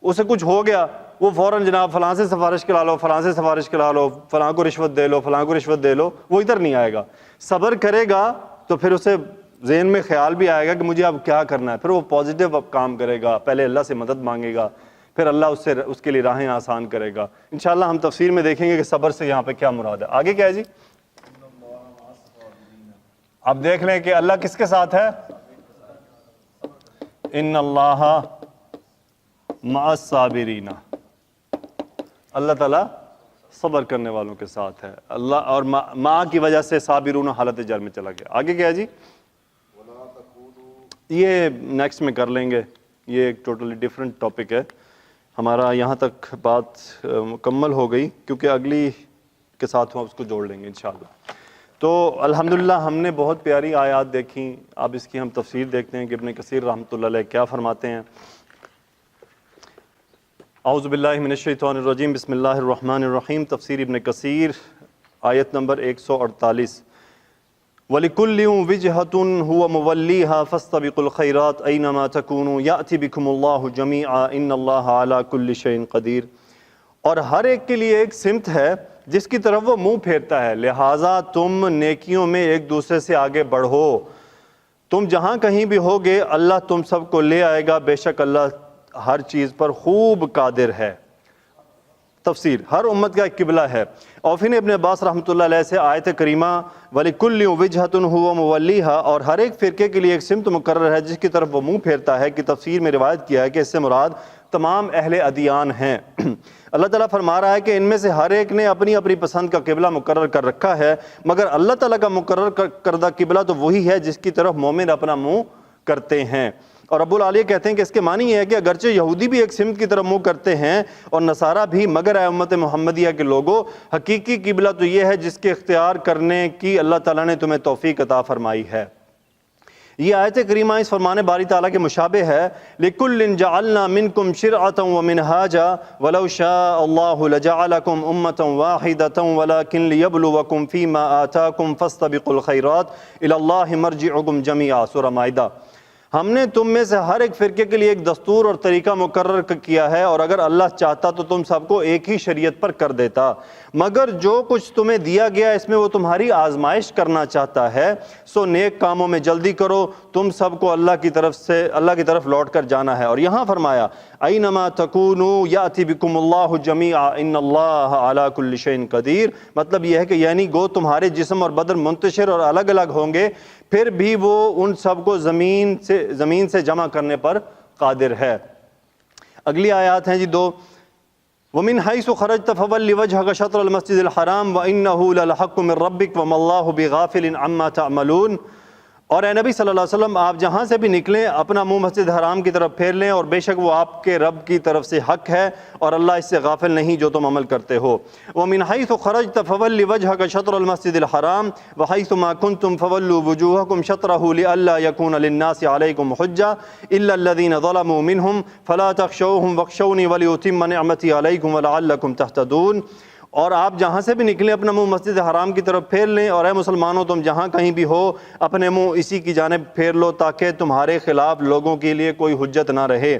اسے کچھ ہو گیا، وہ فوراً جناب فلاں سے سفارش کرا لو، فلاں سے سفارش کرا لو، فلاں کو رشوت دے لو، فلاں کو رشوت دے لو، وہ ادھر نہیں آئے گا۔ صبر کرے گا تو پھر اسے ذہن میں خیال بھی آئے گا کہ مجھے اب کیا کرنا ہے، پھر وہ پازیٹیو کام کرے گا، پہلے اللہ سے مدد مانگے گا، پھر اللہ اس کے لیے راہیں آسان کرے گا۔ انشاءاللہ ہم تفسیر میں دیکھیں گے کہ صبر سے یہاں پہ کیا مراد ہے۔ آگے کیا ہے جی؟ اب دیکھ لیں کہ اللہ کس کے ساتھ ہے؟ ان اللہ مع الصابرین، اللہ تعالیٰ صبر کرنے والوں کے ساتھ ہے۔ اللہ اور ماں کی وجہ سے صابرون حالت جر میں چلا گیا۔ آگے کیا ہے جی؟ یہ نیکسٹ میں کر لیں گے، یہ ایک ٹوٹلی ڈیفرنٹ ٹاپک ہے ہمارا۔ یہاں تک بات مکمل ہو گئی، کیونکہ اگلی کے ساتھ ہم اس کو جوڑ لیں گے انشاءاللہ۔ تو الحمدللہ ہم نے بہت پیاری آیات دیکھیں، اب اس کی ہم تفسیر دیکھتے ہیں کہ ابن کثیر رحمۃ اللہ علیہ کیا فرماتے ہیں۔ اعوذ باللہ من الشیطان الرجیم، بسم اللہ الرحمن الرحیم۔ تفسیر ابن کثیر آیت نمبر 148، وَلِكُلِّ وِجْهَةٌ هُوَ مُوَلِّيهَا فَاسْتَبِقُوا الْخَيْرَاتِ أَيْنَمَا تَكُونُوا يَأْتِ بِكُمُ اللَّهُ جَمِيعًا إِنَّ اللَّهَ عَلَى كُلِّ شَيْءٍ قَدِيرٌ۔ اور ہر ایک کے لیے ایک سمت ہے جس کی طرف وہ منہ پھیرتا ہے، لہٰذا تم نیکیوں میں ایک دوسرے سے آگے بڑھو، تم جہاں کہیں بھی ہوگے اللہ تم سب کو لے آئے گا، بے شک اللہ ہر چیز پر خوب قادر ہے۔ تفسیر، ہر امت کا ایک قبلہ ہے۔ اوفی نے ابن عباس رحمۃ اللہ علیہ سے آیت کریمہ وَلِكُلِّ وِجْهَةٌ هُوَ مُوَلِّيهَا اور ہر ایک فرقے کے لیے ایک سمت مقرر ہے جس کی طرف وہ منہ پھیرتا ہے کی تفسیر میں روایت کیا ہے کہ اس سے مراد تمام اہل ادیان ہیں۔ اللہ تعالیٰ فرما رہا ہے کہ ان میں سے ہر ایک نے اپنی اپنی پسند کا قبلہ مقرر کر رکھا ہے، مگر اللہ تعالیٰ کا مقرر کردہ قبلہ تو وہی ہے جس کی طرف مومن اپنا منہ کرتے ہیں۔ اور ابو العالیہ کہتے ہیں کہ اس کے معنی یہ ہے کہ اگرچہ یہودی بھی ایک سمت کی طرف منہ کرتے ہیں اور نصارہ بھی، مگر اے امت محمدیہ کے لوگوں، حقیقی قبلہ تو یہ ہے جس کے اختیار کرنے کی اللہ تعالیٰ نے تمہیں توفیق عطا فرمائی ہے۔ یہ آیت کریمہ اس فرمان باری تعالیٰ کے مشابہ ہے، لِكُلٍّ جَعَلْنَا مِنْكُمْ شِرْعَةً وَمِنْهَاجًا وَلَوْ شَاءَ اللَّهُ لَجَعَلَكُمْ أُمَّةً وَاحِدَةً وَلَكِنْ لِيَبْلُوَكُمْ فِي مَا آتَاكُمْ فَاسْتَبِقُوا الْخَيْرَاتِ إِلَى اللَّهِ مَرْجِعُكُمْ جَمِيعًا۔ سورہ مائدہ۔ ہم نے تم میں سے ہر ایک فرقے کے لیے ایک دستور اور طریقہ مقرر کیا ہے، اور اگر اللہ چاہتا تو تم سب کو ایک ہی شریعت پر کر دیتا، مگر جو کچھ تمہیں دیا گیا اس میں وہ تمہاری آزمائش کرنا چاہتا ہے، سو نیک کاموں میں جلدی کرو، تم سب کو اللہ کی طرف لوٹ کر جانا ہے۔ اور یہاں فرمایا اینما تکونوا یأتی بکم اللہ جمیعا ان اللہ علی کل شیء قدیر، مطلب یہ ہے کہ یعنی گو تمہارے جسم اور بدن منتشر اور الگ الگ ہوں گے، پھر بھی وہ ان سب کو زمین سے جمع کرنے پر قادر ہے۔ اگلی آیات ہیں جی 2، وَمِنْ حَيْثُ خَرَجْتَ فَوَلِّ وَجْهَكَ شَطْرَ الْمَسْجِدِ الْحَرَامِ وَإِنَّهُ لَلْحَقُّ مِنْ رَبِّكَ وَمَا اللَّهُ بِغَافِلٍ عَمَّا تَعْمَلُونَ۔ اور اے نبی صلی اللہ علیہ وسلم، آپ جہاں سے بھی نکلیں اپنا منہ مسجد حرام کی طرف پھیر لیں، اور بے شک وہ آپ کے رب کی طرف سے حق ہے، اور اللہ اس سے غافل نہیں جو تم عمل کرتے ہو۔ وَمِنْ حَيْثُ خَرَجْتَ فَوَلِّ وَجْهَكَ شَطْرَ الْمَسْجِدِ الْحَرَامِ وَحَيْثُ مَا كُنْتُمْ فَوَلُّوا وُجُوهَكُمْ شَطْرَهُ لِئَلَّا يَكُونَ لِلنَّاسِ عَلَيْكُمْ حُجَّةٌ إِلَّا الَّذِينَ ظَلَمُوا مِنْهُمْ فَلَا تَخْشَوْهُمْ وَاخْشَوْنِي وَلِأُتِمَّ نِعْمَتِي عَلَيْكُمْ وَلَعَلَّكُمْ تَهْتَدُونَ۔ اور آپ جہاں سے بھی نکلیں اپنا منہ مسجد حرام کی طرف پھیر لیں، اور اے مسلمانوں تم جہاں کہیں بھی ہو اپنے منہ اسی کی جانب پھیر لو تاکہ تمہارے خلاف لوگوں کے لیے کوئی حجت نہ رہے۔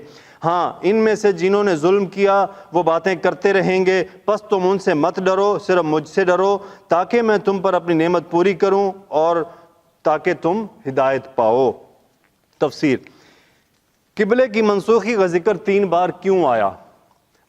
ہاں، ان میں سے جنہوں نے ظلم کیا وہ باتیں کرتے رہیں گے، پس تم ان سے مت ڈرو، صرف مجھ سے ڈرو تاکہ میں تم پر اپنی نعمت پوری کروں اور تاکہ تم ہدایت پاؤ۔ تفسیر، قبلے کی منسوخی کا ذکر 3 بار کیوں آیا؟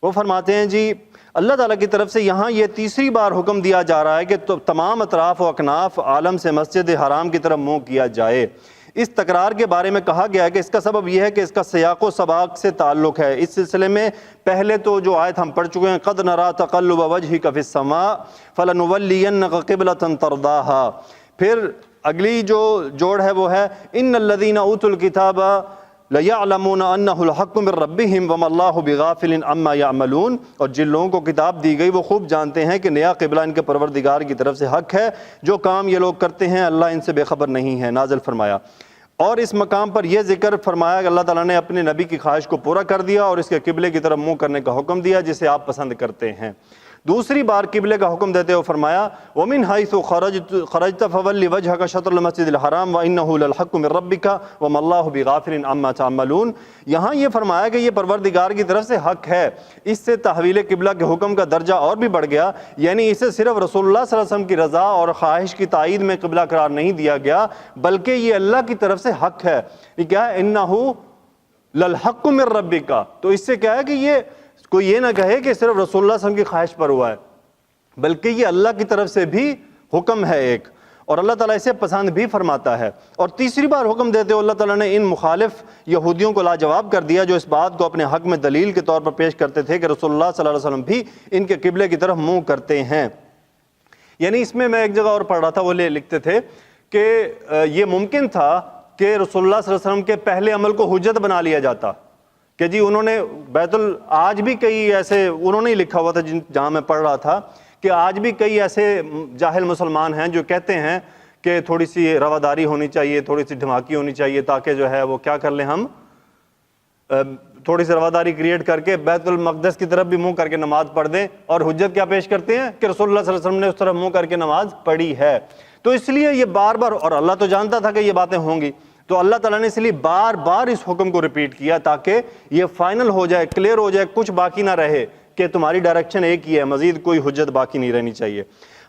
وہ فرماتے ہیں جی اللہ تعالیٰ کی طرف سے یہاں یہ تیسری بار حکم دیا جا رہا ہے کہ تمام اطراف و اکناف عالم سے مسجد حرام کی طرف منہ کیا جائے۔ اس تکرار کے بارے میں کہا گیا ہے کہ اس کا سبب یہ ہے کہ اس کا سیاق و سباق سے تعلق ہے۔ اس سلسلے میں پہلے تو جو آیت ہم پڑھ چکے ہیں، قد نرا تقلب وجہک فی السماء فلنولینک قبلۃ ترضاها، پھر اگلی جو جوڑ ہے وہ ہے ان الذین اوتوا الکتاب لَيَعْلَمُونَ أَنَّهُ الْحَقُّ مِنْ رَبِّهِمْ وَمَا اللَّهُ بِغَافِلٍ عَمَّا يَعْمَلُونَ، اور جن لوگوں کو کتاب دی گئی وہ خوب جانتے ہیں کہ نیا قبلہ ان کے پروردگار کی طرف سے حق ہے، جو کام یہ لوگ کرتے ہیں اللہ ان سے بے خبر نہیں ہے۔ نازل فرمایا، اور اس مقام پر یہ ذکر فرمایا کہ اللہ تعالیٰ نے اپنے نبی کی خواہش کو پورا کر دیا اور اس کے قبلے کی طرف منہ کرنے کا حکم دیا جسے آپ پسند کرتے ہیں۔ دوسری بار قبلے کا حکم دیتے ہوئے فرمایا وَمِنْ حَيْثُ خَرَجْتَ فَوَلِّ وَجْهَكَ شَطْرَ الْمَسْجِدِ الْحَرَامِ وَإِنَّهُ لَلْحَقُّ مِنْ رَبِّكَ وَمَا اللَّهُ بِغَافِلٍ عَمَّا تَعْمَلُونَ۔ یہاں یہ فرمایا کہ یہ پروردگار کی طرف سے حق ہے، اس سے تحویل قبلہ کے حکم کا درجہ اور بھی بڑھ گیا، یعنی اسے صرف رسول اللہ صلی اللہ علیہ وسلم کی رضا اور خواہش کی تائید میں قبلہ قرار نہیں دیا گیا، بلکہ یہ اللہ کی طرف سے حق ہے۔ یہ کیا ہے؟ إِنَّهُ لَلْحَقُّ مِنْ رَبِّكَ، تو اس سے کیا ہے کہ یہ کوئی یہ نہ کہے کہ صرف رسول اللہ صلی اللہ علیہ وسلم کی خواہش پر ہوا ہے، بلکہ یہ اللہ کی طرف سے بھی حکم ہے ایک، اور اللہ تعالیٰ اسے پسند بھی فرماتا ہے۔ اور تیسری بار حکم دیتے ہوئے اللہ تعالیٰ نے ان مخالف یہودیوں کو لاجواب کر دیا جو اس بات کو اپنے حق میں دلیل کے طور پر پیش کرتے تھے کہ رسول اللہ صلی اللہ علیہ وسلم بھی ان کے قبلے کی طرف منہ کرتے ہیں۔ یعنی اس میں ایک جگہ اور پڑھ رہا تھا، وہ لکھتے تھے کہ یہ ممکن تھا کہ رسول اللہ صلی اللہ علیہ وسلم کے پہلے عمل کو حجت بنا لیا جاتا کہ جی انہوں نے آج بھی کئی ایسے انہوں نے ہی لکھا ہوا تھا جہاں میں پڑھ رہا تھا کہ آج بھی کئی ایسے جاہل مسلمان ہیں جو کہتے ہیں کہ تھوڑی سی رواداری ہونی چاہیے، تھوڑی سی دھماکی ہونی چاہیے، تاکہ جو ہے وہ کیا کر لیں، ہم تھوڑی سی رواداری کریٹ کر کے بیت المقدس کی طرف بھی منہ کر کے نماز پڑھ دیں، اور حجت کیا پیش کرتے ہیں کہ رسول اللہ صلی اللہ علیہ وسلم نے اس طرف منہ کر کے نماز پڑھی ہے۔ تو اس لیے یہ بار بار، اور اللہ تو جانتا تھا کہ یہ باتیں ہوں گی، تو اللہ تعالیٰ نے اس لیے بار بار اس حکم کو ریپیٹ کیا تاکہ یہ فائنل ہو جائے، کلیئر ہو جائے، کچھ باقی نہ رہے کہ تمہاری ڈائریکشن ایک ہی ہے، مزید کوئی حجت باقی نہیں رہنی چاہیے۔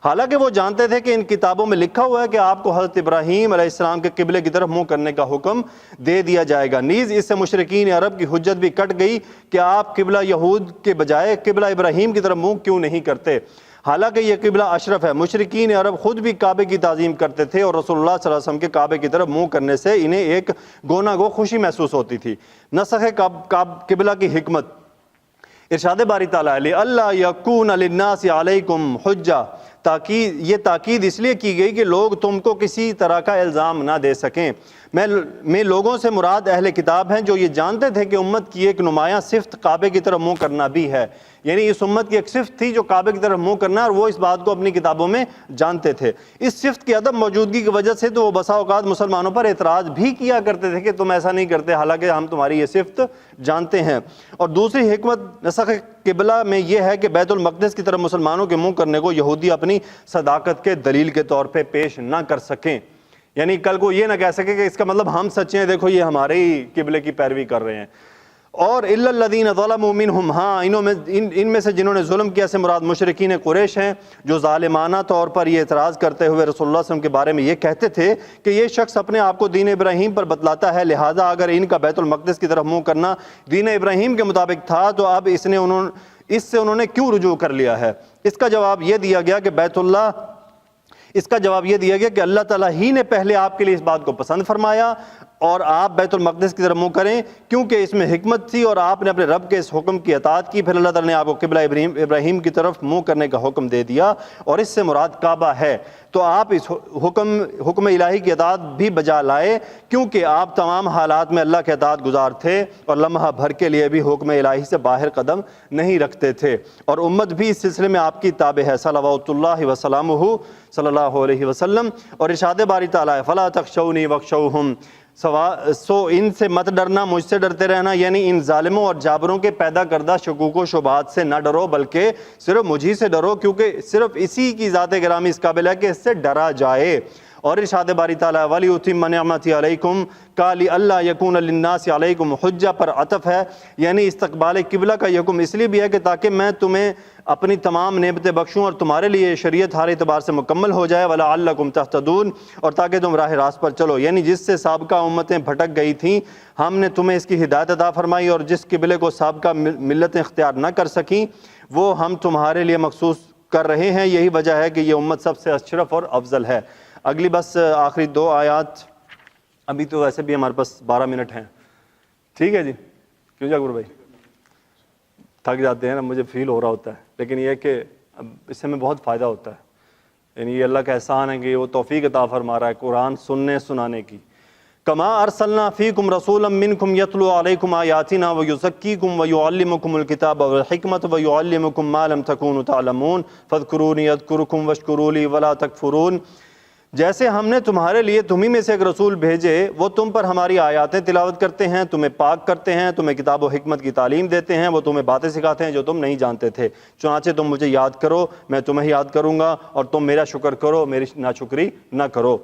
حالانکہ وہ جانتے تھے کہ ان کتابوں میں لکھا ہوا ہے کہ آپ کو حضرت ابراہیم علیہ السلام کے قبلے کی طرف منہ کرنے کا حکم دے دیا جائے گا۔ نیز اس سے مشرکین عرب کی حجت بھی کٹ گئی کہ آپ قبلہ یہود کے بجائے قبلہ ابراہیم کی طرف منہ کیوں نہیں کرتے، حالانکہ یہ قبلہ اشرف ہے۔ مشرکین عرب خود بھی کعبے کی تعظیم کرتے تھے، اور رسول اللہ صلی اللہ علیہ وسلم کے کعبے کی طرف منہ کرنے سے انہیں ایک گونا گو خوشی محسوس ہوتی تھی۔ نسخ قبلہ کی حکمت، ارشاد باری تعالیٰ علیہ اللہ یکون للناس علیکم حجہ، یہ تاکید اس لیے کی گئی کہ لوگ تم کو کسی طرح کا الزام نہ دے سکیں۔ میں لوگوں سے مراد اہل کتاب ہیں جو یہ جانتے تھے کہ امت کی ایک نمایاں صفت کعبے کی طرف منہ کرنا بھی ہے، یعنی اس امت کی ایک صفت تھی جو کعبے کی طرف منہ کرنا، اور وہ اس بات کو اپنی کتابوں میں جانتے تھے۔ اس صفت کی عدم موجودگی کی وجہ سے تو وہ بسا اوقات مسلمانوں پر اعتراض بھی کیا کرتے تھے کہ تم ایسا نہیں کرتے، حالانکہ ہم تمہاری یہ صفت جانتے ہیں۔ اور دوسری حکمت نسخ قبلہ میں یہ ہے کہ بیت المقدس کی طرف مسلمانوں کے منہ کرنے کو یہودی اپنی صداقت کے دلیل کے طور پہ پیش نہ کر سکیں، یعنی کل کو یہ نہ کہہ سکے کہ اس کا مطلب ہم سچے ہیں، دیکھو یہ ہمارے ہی قبلے کی پیروی کر رہے ہیں۔ اور الا الذین ظلموا منہم، ہاں ان میں سے جنہوں نے ظلم کیا سے مراد مشرکین قریش ہیں، جو ظالمانہ طور پر یہ اعتراض کرتے ہوئے رسول اللہ صلی اللہ علیہ وسلم کے بارے میں یہ کہتے تھے کہ یہ شخص اپنے آپ کو دین ابراہیم پر بتلاتا ہے، لہٰذا اگر ان کا بیت المقدس کی طرف منہ کرنا دین ابراہیم کے مطابق تھا تو اب اس سے انہوں نے کیوں رجوع کر لیا ہے؟ اس کا جواب یہ دیا گیا کہ اللہ تعالیٰ ہی نے پہلے آپ کے لیے اس بات کو پسند فرمایا اور آپ بیت المقدس کی طرف منہ کریں، کیونکہ اس میں حکمت تھی اور آپ نے اپنے رب کے اس حکم کی اطاعت کی، پھر اللہ تعالیٰ نے آپ کو قبلہ ابراہیم کی طرف منہ کرنے کا حکم دے دیا، اور اس سے مراد کعبہ ہے۔ تو آپ اس حکم الہی کی اطاعت بھی بجا لائے، کیونکہ آپ تمام حالات میں اللہ کے اطاعت گزار تھے اور لمحہ بھر کے لیے بھی حکم الہی سے باہر قدم نہیں رکھتے تھے، اور امت بھی اس سلسلے میں آپ کی تابع ہے صلوات اللہ وسلامہ صلی اللہ علیہ وسلم۔ اور ارشاد باری تعالیٰ ہے فلا تخشونی واخشوہم، سو ان سے مت ڈرنا، مجھ سے ڈرتے رہنا، یعنی ان ظالموں اور جابروں کے پیدا کردہ شکوک و شبہات سے نہ ڈرو، بلکہ صرف مجھی سے ڈرو، کیونکہ صرف اسی کی ذات گرامی اس قابل ہے کہ اس سے ڈرا جائے۔ اور ارشاد باری تعالیٰ وَلِيُتِمَّ نِعْمَتِي عَلَيْكُمْ کا لِأَلَّا يَكُونَ لِلنَّاسِ عَلَيْكُمْ حُجَّہ پر عطف ہے، یعنی استقبال قبلہ کا حکم اس لیے بھی ہے کہ تاکہ میں تمہیں اپنی تمام نعمتیں بخشوں اور تمہارے لیے شریعت ہر اعتبار سے مکمل ہو جائے، وَلَعَلَّكُمْ تَهْتَدُونَ، اور تاکہ تم راہ راست پر چلو، یعنی جس سے سابقہ امتیں بھٹک گئی تھیں ہم نے تمہیں اس کی ہدایت عطا فرمائی، اور جس قبلے کو سابقہ ملتیں اختیار نہ کر سکیں وہ ہم تمہارے لیے مخصوص کر رہے ہیں، یہی وجہ ہے کہ یہ امت سب سے اشرف اور افضل ہے۔ اگلی بس آخری 2 آیات، ابھی تو ویسے بھی ہمارے پاس 12 منٹ ہیں، ٹھیک ہے جی؟ کیوں جاگور بھائی تھک جاتے ہیں نا، مجھے فیل ہو رہا ہوتا ہے، لیکن یہ کہ اب اس سے ہمیں بہت فائدہ ہوتا ہے، یعنی یہ اللہ کا احسان ہے کہ وہ توفیق عطا فرما رہا ہے قرآن سننے سنانے کی۔ کما ارسلنا فیکم رسولا منکم یتلو علیکم آیاتنا ویزکیکم ویعلمکم الکتاب والحکمت ویعلمکم ما لم تکونوا تعلمون فاذکرونی اذکرکم واشکروا لی ولا تکفرون، جیسے ہم نے تمہارے لیے تمہیں میں سے ایک رسول بھیجے، وہ تم پر ہماری آیاتیں تلاوت کرتے ہیں، تمہیں پاک کرتے ہیں، تمہیں کتاب و حکمت کی تعلیم دیتے ہیں، وہ تمہیں باتیں سکھاتے ہیں جو تم نہیں جانتے تھے، چنانچہ تم مجھے یاد کرو میں تمہیں یاد کروں گا، اور تم میرا شکر کرو میری ناشکری نہ کرو۔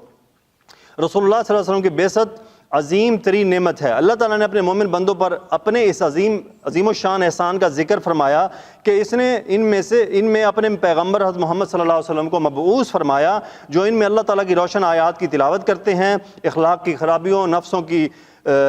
رسول اللہ صلی اللہ علیہ وسلم کی بعثت عظیم ترین نعمت ہے۔ اللہ تعالیٰ نے اپنے مومن بندوں پر اپنے اس عظیم و شان احسان کا ذکر فرمایا کہ اس نے ان میں اپنے پیغمبر حضرت محمد صلی اللہ علیہ وسلم کو مبعوث فرمایا، جو ان میں اللہ تعالیٰ کی روشن آیات کی تلاوت کرتے ہیں، اخلاق کی خرابیوں، نفسوں کی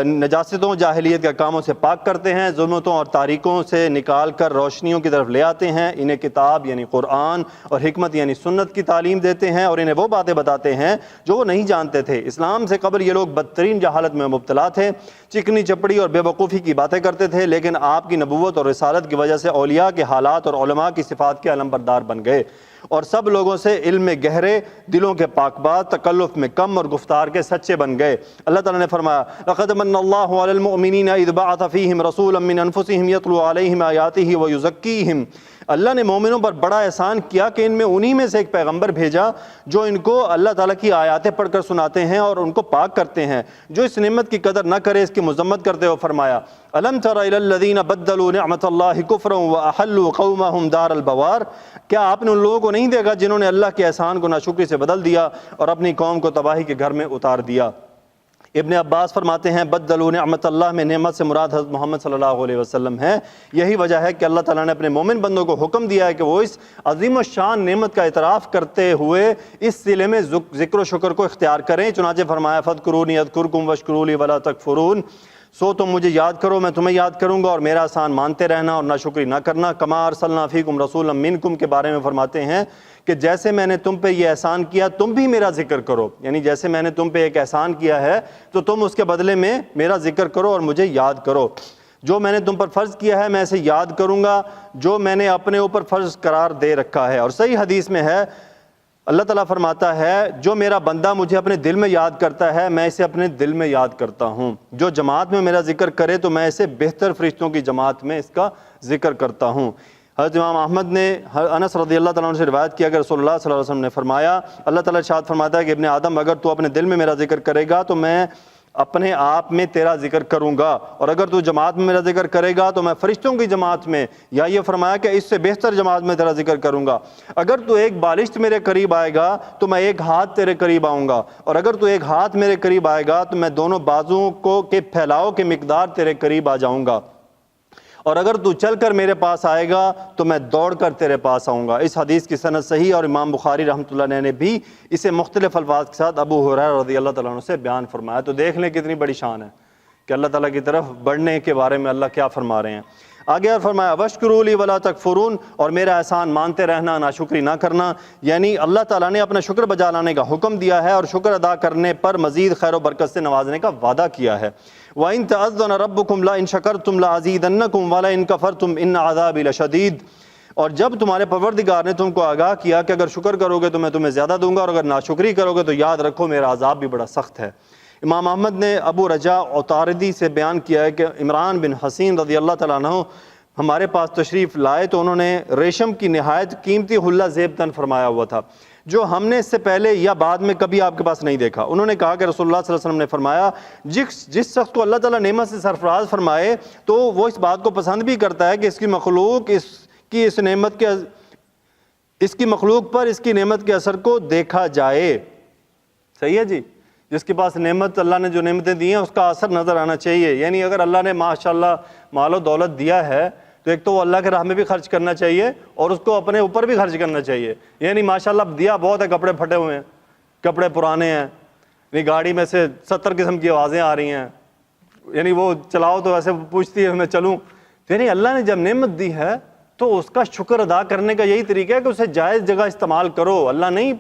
نجاستوں، جاہلیت کے کاموں سے پاک کرتے ہیں، ظلمتوں اور تاریکوں سے نکال کر روشنیوں کی طرف لے آتے ہیں، انہیں کتاب یعنی قرآن اور حکمت یعنی سنت کی تعلیم دیتے ہیں، اور انہیں وہ باتیں بتاتے ہیں جو وہ نہیں جانتے تھے۔ اسلام سے قبل یہ لوگ بدترین جہالت میں مبتلا تھے، چکنی چپڑی اور بے وقوفی کی باتیں کرتے تھے، لیکن آپ کی نبوت اور رسالت کی وجہ سے اولیاء کے حالات اور علماء کی صفات کے علمبردار بن گئے، اور سب لوگوں سے علم میں گہرے، دلوں کے پاک باز، تکلف میں کم اور گفتار کے سچے بن گئے۔ اللہ تعالیٰ نے فرمایا لقد من اللہ علی المؤمنین اذ بعث فیہم رسولا من انفسہم یتلو علیہم آیاتہ ویزکیہم، اللہ نے مومنوں پر بڑا احسان کیا کہ ان میں انہی میں سے ایک پیغمبر بھیجا جو ان کو اللہ تعالیٰ کی آیاتیں پڑھ کر سناتے ہیں اور ان کو پاک کرتے ہیں. جو اس نعمت کی قدر نہ کرے اس کی مذمت کرتے ہوئے فرمایا الم تر الی الذین بدلوا نعمت اللہ کفرا واحلوا قومهم دار البوار، کیا آپ نے ان لوگوں کو نہیں دیکھا جنہوں نے اللہ کے احسان کو ناشکری سے بدل دیا اور اپنی قوم کو تباہی کے گھر میں اتار دیا. ابن عباس فرماتے ہیں بدلوا نعمت اللہ میں نعمت سے مراد حضرت محمد صلی اللہ علیہ وسلم ہے. یہی وجہ ہے کہ اللہ تعالیٰ نے اپنے مومن بندوں کو حکم دیا ہے کہ وہ اس عظیم الشان نعمت کا اعتراف کرتے ہوئے اس صلے میں ذکر و شکر کو اختیار کریں. چنانچہ فرمایا فاذکرونی اذکرکم واشکروا لی ولا تکفرون، سو تم مجھے یاد کرو میں تمہیں یاد کروں گا اور میرا احسان مانتے رہنا اور ناشکری نہ کرنا. کما ارسلنا فیکم رسولا منکم کے بارے میں فرماتے ہیں کہ جیسے میں نے تم پہ یہ احسان کیا تم بھی میرا ذکر کرو، یعنی جیسے میں نے تم پہ ایک احسان کیا ہے تو تم اس کے بدلے میں میرا ذکر کرو اور مجھے یاد کرو. جو میں نے تم پر فرض کیا ہے میں اسے یاد کروں گا جو میں نے اپنے اوپر فرض قرار دے رکھا ہے. اور صحیح حدیث میں ہے اللہ تعالیٰ فرماتا ہے جو میرا بندہ مجھے اپنے دل میں یاد کرتا ہے میں اسے اپنے دل میں یاد کرتا ہوں. جو جماعت میں میرا ذکر کرے تو میں اسے بہتر فرشتوں کی جماعت میں اس کا ذکر کرتا ہوں. حضرت امام احمد نے انس رضی اللہ تعالیٰ عنہ سے روایت کیا کہ رسول اللہ صلی اللہ علیہ وسلم نے فرمایا اللہ تعالیٰ ارشاد فرماتا ہے کہ ابن آدم اگر تو اپنے دل میں میرا ذکر کرے گا تو میں اپنے آپ میں تیرا ذکر کروں گا، اور اگر تو جماعت میں میرا ذکر کرے گا تو میں فرشتوں کی جماعت میں یا یہ فرمایا کہ اس سے بہتر جماعت میں تیرا ذکر کروں گا. اگر تو ایک بالشت میرے قریب آئے گا تو میں ایک ہاتھ تیرے قریب آؤں گا، اور اگر تو ایک ہاتھ میرے قریب آئے گا تو میں دونوں بازوؤں کو کے پھیلاؤ کے مقدار تیرے قریب آ جاؤں گا، اور اگر تو چل کر میرے پاس آئے گا تو میں دوڑ کر تیرے پاس آؤں گا. اس حدیث کی سند صحیح اور امام بخاری رحمۃ اللہ علیہ نے بھی اسے مختلف الفاظ کے ساتھ ابو ہریرہ رضی اللہ تعالیٰ عنہ سے بیان فرمایا. تو دیکھ لیں کتنی بڑی شان ہے کہ اللہ تعالیٰ کی طرف بڑھنے کے بارے میں اللہ کیا فرما رہے ہیں. آگے اور فرمایا واشکروا لی ولا تکفرون، اور میرا احسان مانتے رہنا ناشکری نہ کرنا، یعنی اللہ تعالیٰ نے اپنا شکر بجا لانے کا حکم دیا ہے اور شکر ادا کرنے پر مزید خیر و برکت سے نوازنے کا وعدہ کیا ہے. وَإِن تَأَذَّنَ رَبُّكُمْ لَئِن شَكَرْتُمْ لَأَزِيدَنَّكُمْ وَلَئِن كَفَرْتُمْ إِنَّ عَذَابِي لَشَدِيدٌ، اور جب تمہارے پروردگار نے تم کو آگاہ کیا کہ اگر شکر کرو گے تو میں تمہیں زیادہ دوں گا اور اگر ناشکری کرو گے تو یاد رکھو میرا عذاب بھی بڑا سخت ہے. امام احمد نے ابو رجا عطاردی سے بیان کیا ہے کہ عمران بن حسین رضی اللہ تعالیٰ عنہ ہمارے پاس تشریف لائے تو انہوں نے ریشم کی نہایت قیمتی حلہ زیب تن فرمایا ہوا تھا جو ہم نے اس سے پہلے یا بعد میں کبھی آپ کے پاس نہیں دیکھا. انہوں نے کہا کہ رسول اللہ صلی اللہ علیہ وسلم نے فرمایا جس شخص کو اللہ تعالیٰ نعمت سے سرفراز فرمائے تو وہ اس بات کو پسند بھی کرتا ہے کہ اس کی مخلوق اس مخلوق پر اس کی نعمت کے اثر کو دیکھا جائے. صحیح ہے جی، جس کے پاس نعمت اللہ نے جو نعمتیں دی ہیں اس کا اثر نظر آنا چاہیے. یعنی اگر اللہ نے ماشاءاللہ مال و دولت دیا ہے تو ایک تو وہ اللہ کے راہ میں بھی خرچ کرنا چاہیے اور اس کو اپنے اوپر بھی خرچ کرنا چاہیے. یعنی ماشاءاللہ دیا بہت ہے، کپڑے پھٹے ہوئے ہیں، کپڑے پرانے ہیں، یعنی گاڑی میں سے 70 قسم کی آوازیں آ رہی ہیں، یعنی وہ چلاؤ تو ایسے پوچھتی ہے میں چلوں. یعنی اللہ نے جب نعمت دی ہے تو اس کا شکر ادا کرنے کا یہی طریقہ ہے کہ اسے جائز جگہ استعمال کرو. اللہ نہیں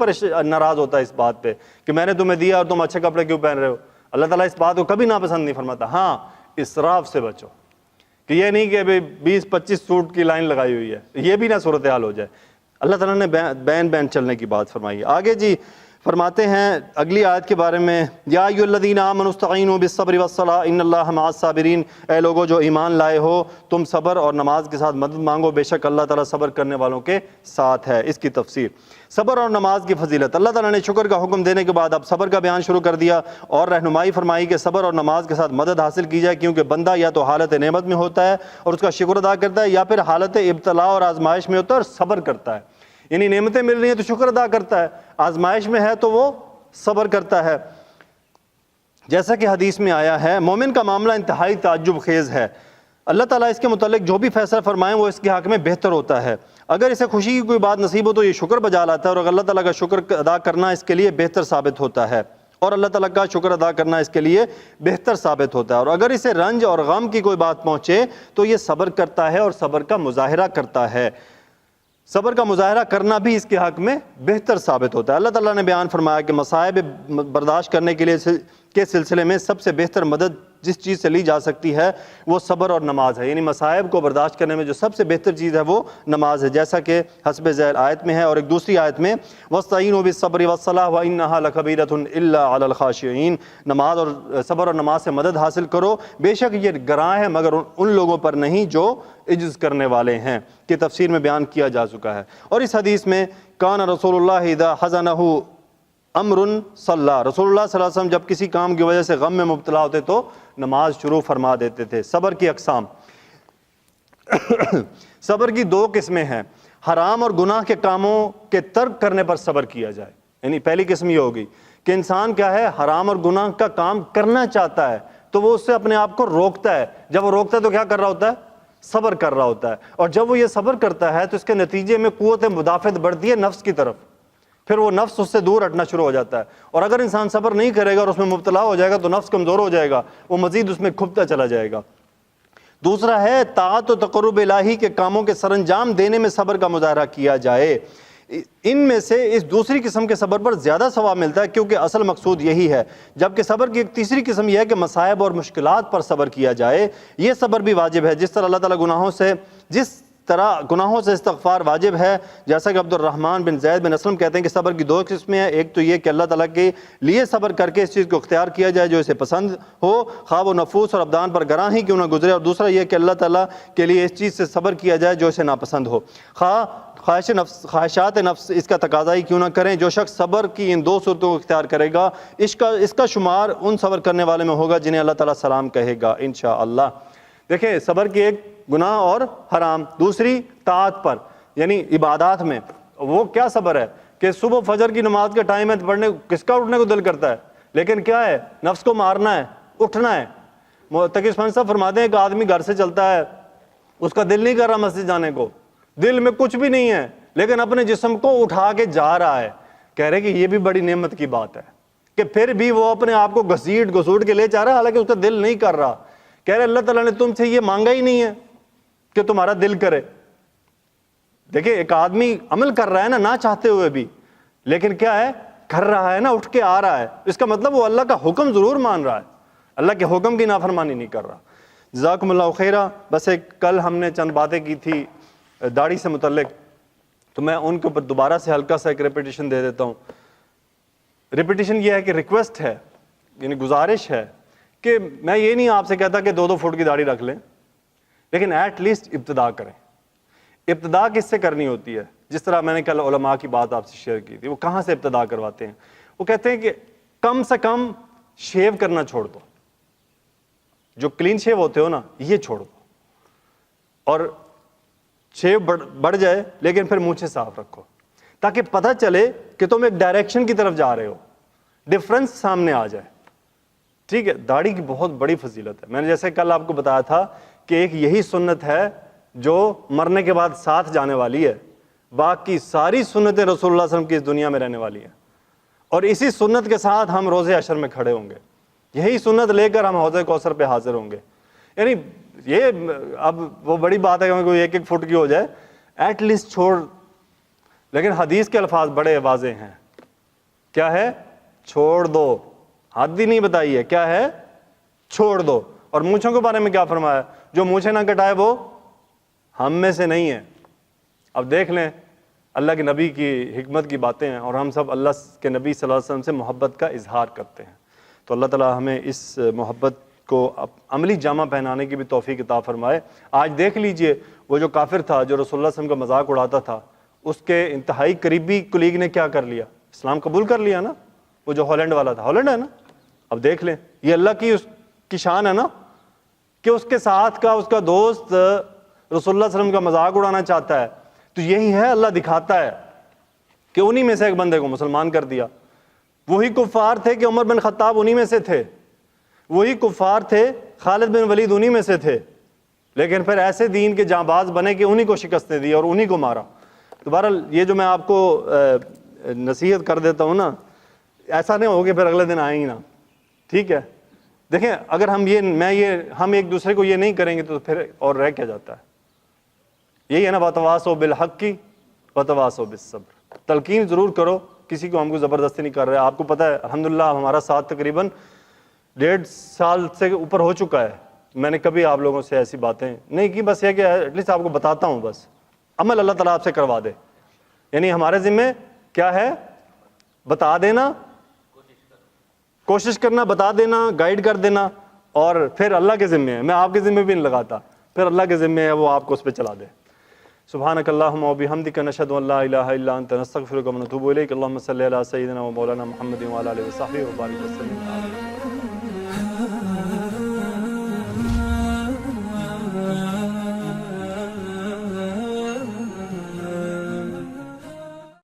ناراض ہوتا اس بات پہ کہ میں نے تمہیں دیا اور تم اچھے کپڑے کیوں پہن رہے ہو. اللہ تعالیٰ اس بات کو کبھی ناپسند نہیں فرماتا. ہاں اسراف سے بچو، کہ یہ نہیں کہ 20-25 سوٹ کی لائن لگائی ہوئی ہے، یہ بھی نہ صورتحال ہو جائے. اللہ تعالیٰ نے بین چلنے کی بات فرمائی. آگے جی فرماتے ہیں اگلی آیت کے بارے میں یا ایھا الذین آمنوا استعینوا بالصبر والصلاۃ ان اللہ مع الصابرین، اے لوگو جو ایمان لائے ہو تم صبر اور نماز کے ساتھ مدد مانگو، بے شک اللہ تعالیٰ صبر کرنے والوں کے ساتھ ہے. اس کی تفسیر صبر اور نماز کی فضیلت. اللہ تعالیٰ نے شکر کا حکم دینے کے بعد اب صبر کا بیان شروع کر دیا اور رہنمائی فرمائی کہ صبر اور نماز کے ساتھ مدد حاصل کی جائے، کیونکہ بندہ یا تو حالت نعمت میں ہوتا ہے اور اس کا شکر ادا کرتا ہے یا پھر حالت ابتلاء اور آزمائش میں ہوتا ہے اور صبر کرتا ہے. یعنی نعمتیں مل رہی ہیں تو شکر ادا کرتا ہے، آزمائش میں ہے تو وہ صبر کرتا ہے. جیسا کہ حدیث میں آیا ہے مومن کا معاملہ انتہائی تعجب خیز ہے. اللہ تعالیٰ اس کے متعلق جو بھی فیصلہ فرمائیں وہ اس کے حق میں بہتر ہوتا ہے. اگر اسے خوشی کی کوئی بات نصیب ہو تو یہ شکر بجا لاتا ہے اور اللہ تعالیٰ کا شکر ادا کرنا اس کے لیے بہتر ثابت ہوتا ہے اور اگر اسے رنج اور غم کی کوئی بات پہنچے تو یہ صبر کرتا ہے اور صبر کا مظاہرہ کرتا ہے. صبر کا مظاہرہ کرنا بھی اس کے حق میں بہتر ثابت ہوتا ہے. اللہ تعالیٰ نے بیان فرمایا کہ مصائب برداشت کرنے کے لیے کے سلسلے میں سب سے بہتر مدد جس چیز سے لی جا سکتی ہے وہ صبر اور نماز ہے، یعنی مصائب کو برداشت کرنے میں جو سب سے بہتر چیز ہے وہ نماز ہے، جیسا کہ حسب ذیل آیت میں ہے۔ اور ایک دوسری آیت میں وَاسْتَعِينُوا بِالصَّبْرِ وَالصَّلَاةِ وَإِنَّهَا لَكَبِيرَةٌ إِلَّا عَلَى الْخَاشِعِينَ، نماز اور صبر اور نماز سے مدد حاصل کرو، بے شک یہ گراں ہے مگر ان لوگوں پر نہیں جو عجز کرنے والے ہیں، کہ تفسیر میں بیان کیا جا چکا ہے۔ اور اس حدیث میں کان رسول اللہ اذا حزنہ امر صلی، رسول اللہ صلی اللہ علیہ وسلم جب کسی کام کی وجہ سے غم میں مبتلا ہوتے تو نماز شروع فرما دیتے تھے۔ صبر کی اقسام، صبر کی دو قسمیں ہیں، حرام اور گناہ کے کاموں کے ترک کرنے پر صبر کیا جائے، یعنی پہلی قسم یہ ہوگی کہ انسان کیا ہے، حرام اور گناہ کا کام کرنا چاہتا ہے تو وہ اس سے اپنے آپ کو روکتا ہے، جب وہ روکتا ہے تو کیا کر رہا ہوتا ہے، صبر کر رہا ہوتا ہے، اور جب وہ یہ صبر کرتا ہے تو اس کے نتیجے میں قوت مدافعت بڑھتی ہے نفس کی طرف، پھر وہ نفس اس سے دور ہٹنا شروع ہو جاتا ہے، اور اگر انسان صبر نہیں کرے گا اور اس میں مبتلا ہو جائے گا تو نفس کمزور ہو جائے گا، وہ مزید اس میں کھبتا چلا جائے گا۔ دوسرا ہے طاعت و تقرب الہی کے کاموں کے سر انجام دینے میں صبر کا مظاہرہ کیا جائے، ان میں سے اس دوسری قسم کے صبر پر زیادہ ثواب ملتا ہے کیونکہ اصل مقصود یہی ہے، جبکہ صبر کی ایک تیسری قسم یہ ہے کہ مصائب اور مشکلات پر صبر کیا جائے، یہ صبر بھی واجب ہے، جس طرح اللہ تعالیٰ گناہوں سے استغفار واجب ہے، جیسا کہ عبد الرحمن بن زید بن اسلم کہتے ہیں کہ صبر کی دو قسمیں ہیں، ایک تو یہ کہ اللہ تعالیٰ کے لیے صبر کر کے اس چیز کو اختیار کیا جائے جو اسے پسند ہو، خواہ وہ نفوس اور ابدان پر گراں ہی کیوں نہ گزرے، اور دوسرا یہ کہ اللہ تعالیٰ کے لیے اس چیز سے صبر کیا جائے جو اسے ناپسند ہو، خواہشات نفس اس کا تقاضا ہی کیوں نہ کریں۔ جو شخص صبر کی ان دو صورتوں کو اختیار کرے گا اس کا شمار ان صبر کرنے والے میں ہوگا جنہیں اللہ تعالیٰ سلام کہے گا انشاءاللہ۔ دیکھیں صبر کی ایک گناہ اور حرام، دوسری طاعت پر یعنی عبادات میں، وہ کیا صبر ہے کہ صبح فجر کی نماز کا ٹائم ہے پڑھنے، کس کا اٹھنے کو دل کرتا ہے، لیکن کیا ہے، نفس کو مارنا ہے، اٹھنا ہے۔ تقی عثمانی صاحب فرماتے ہیں کہ آدمی گھر سے چلتا ہے، اس کا دل نہیں کر رہا مسجد جانے کو، دل میں کچھ بھی نہیں ہے لیکن اپنے جسم کو اٹھا کے جا رہا ہے، کہہ رہے کہ یہ بھی بڑی نعمت کی بات ہے کہ پھر بھی وہ اپنے آپ کو گھسیٹ گھسوٹ کے لے جا رہا ہے، حالانکہ اس کا دل نہیں کر رہا۔ کہہ رہے اللہ تعالیٰ نے تم سے یہ مانگا ہی نہیں ہے کہ تمہارا دل کرے۔ دیکھیں ایک آدمی عمل کر رہا ہے نہ چاہتے ہوئے بھی، لیکن کیا ہے، کر رہا ہے نا، اٹھ کے آ رہا ہے، اس کا مطلب وہ اللہ کا حکم ضرور مان رہا ہے، اللہ کے حکم کی نافرمانی نہیں کر رہا۔ جزاکم اللہ خیرہ۔ بس کل ہم نے چند باتیں کی تھی داڑھی سے متعلق، تو میں ان کے اوپر دوبارہ سے ہلکا سا ایک ریپیٹیشن دے دیتا ہوں۔ ریپیٹیشن یہ ہے کہ ریکویسٹ ہے، یعنی گزارش ہے کہ میں یہ نہیں آپ سے کہتا کہ 2 فٹ کی داڑھی رکھ لیں، لیکن ایٹ لیسٹ ابتدا کریں۔ ابتدا کس سے کرنی ہوتی ہے؟ جس طرح میں نے کل علماء کی بات آپ سے شیئر کی تھی، وہ کہاں سے ابتدا کرواتے ہیں؟ وہ کہتے ہیں کہ کم سے کم شیو کرنا چھوڑ دو، جو کلین شیو ہوتے ہو نا یہ چھوڑ دو، اور شیو بڑھ جائے لیکن پھر مونچھیں صاف رکھو، تاکہ پتہ چلے کہ تم ایک ڈائریکشن کی طرف جا رہے ہو، ڈفرنس سامنے آ جائے۔ ٹھیک ہے، داڑھی کی بہت بڑی فضیلت ہے، میں نے جیسے کل آپ کو بتایا تھا کہ ایک یہی سنت ہے جو مرنے کے بعد ساتھ جانے والی ہے، باقی ساری سنتیں رسول اللہ صلی اللہ علیہ وسلم کی اس دنیا میں رہنے والی ہیں، اور اسی سنت کے ساتھ ہم روز حشر میں کھڑے ہوں گے، یہی سنت لے کر ہم حوض کوثر پہ حاضر ہوں گے۔ یعنی یہ اب وہ بڑی بات ہے کہ کوئی 1 فٹ کی ہو جائے، ایٹ لیسٹ چھوڑ، لیکن حدیث کے الفاظ بڑے واضح ہیں، کیا ہے، چھوڑ دو، حد ہی نہیں بتائی ہے، کیا ہے، چھوڑ دو۔ اور مونچھوں کے بارے میں کیا فرمایا؟ جو مونچھیں نہ کٹائے وہ ہم میں سے نہیں ہے۔ اب دیکھ لیں اللہ کے نبی کی حکمت کی باتیں ہیں، اور ہم سب اللہ کے نبی صلی اللہ علیہ وسلم سے محبت کا اظہار کرتے ہیں، تو اللہ تعالیٰ ہمیں اس محبت کو عملی جامہ پہنانے کی بھی توفیق عطا فرمائے۔ آج دیکھ لیجئے وہ جو کافر تھا جو رسول اللہ صلی اللہ علیہ وسلم کا مذاق اڑاتا تھا، اس کے انتہائی قریبی کلیگ نے کیا کر لیا، اسلام قبول کر لیا نا، وہ جو ہالینڈ والا تھا، ہالینڈ ہے نا، اب دیکھ لیں یہ اللہ کی اس کی شان ہے نا کہ اس کے ساتھ کا اس کا دوست رسول اللہ صلی اللہ علیہ وسلم کا مذاق اڑانا چاہتا ہے، تو یہی ہے اللہ دکھاتا ہے کہ انہی میں سے ایک بندے کو مسلمان کر دیا۔ وہی کفار تھے کہ عمر بن خطاب انہی میں سے تھے، وہی کفار تھے خالد بن ولید انہی میں سے تھے، لیکن پھر ایسے دین کے جانباز بنے کہ انہی کو شکستیں دی اور انہی کو مارا۔ تو بہرحال یہ جو میں آپ کو نصیحت کر دیتا ہوں نا، ایسا نہیں ہو کہ پھر اگلے دن آئیں ہی نا، ٹھیک ہے۔ دیکھیں اگر ہم ایک دوسرے کو یہ نہیں کریں گے تو پھر اور رہ کیا جاتا ہے؟ یہی ہے نا، وَتَوَاصَوْا بِالْحَقِّ وَتَوَاصَوْا بِالصَّبْرِ، تلقین ضرور کرو، کسی کو ہم کو زبردستی نہیں کر رہے۔ آپ کو پتہ ہے الحمدللہ ہمارا ساتھ تقریباً 1.5 سال سے اوپر ہو چکا ہے، میں نے کبھی آپ لوگوں سے ایسی باتیں نہیں کی، بس یہ کہ ایٹ لیسٹ آپ کو بتاتا ہوں، بس عمل اللہ تعالیٰ آپ سے کروا دے. یعنی ہمارے ذمہ کیا ہے؟ بتا دینا، کوشش کرنا، بتا دینا، گائیڈ کر دینا، اور پھر اللہ کے ذمہ ہے. میں آپ کے ذمہ بھی نہیں لگاتا، پھر اللہ کے ذمہ ہے، وہ آپ کو اس پہ چلا دے. سبحانک اللہم و بحمدک نشہد ان لا الہ الا انت نستغفرک و نتوب الیک. اللہم صلی علی سیدنا و مولانا محمد و علی آلہ و صحبہ و بارک وسلم.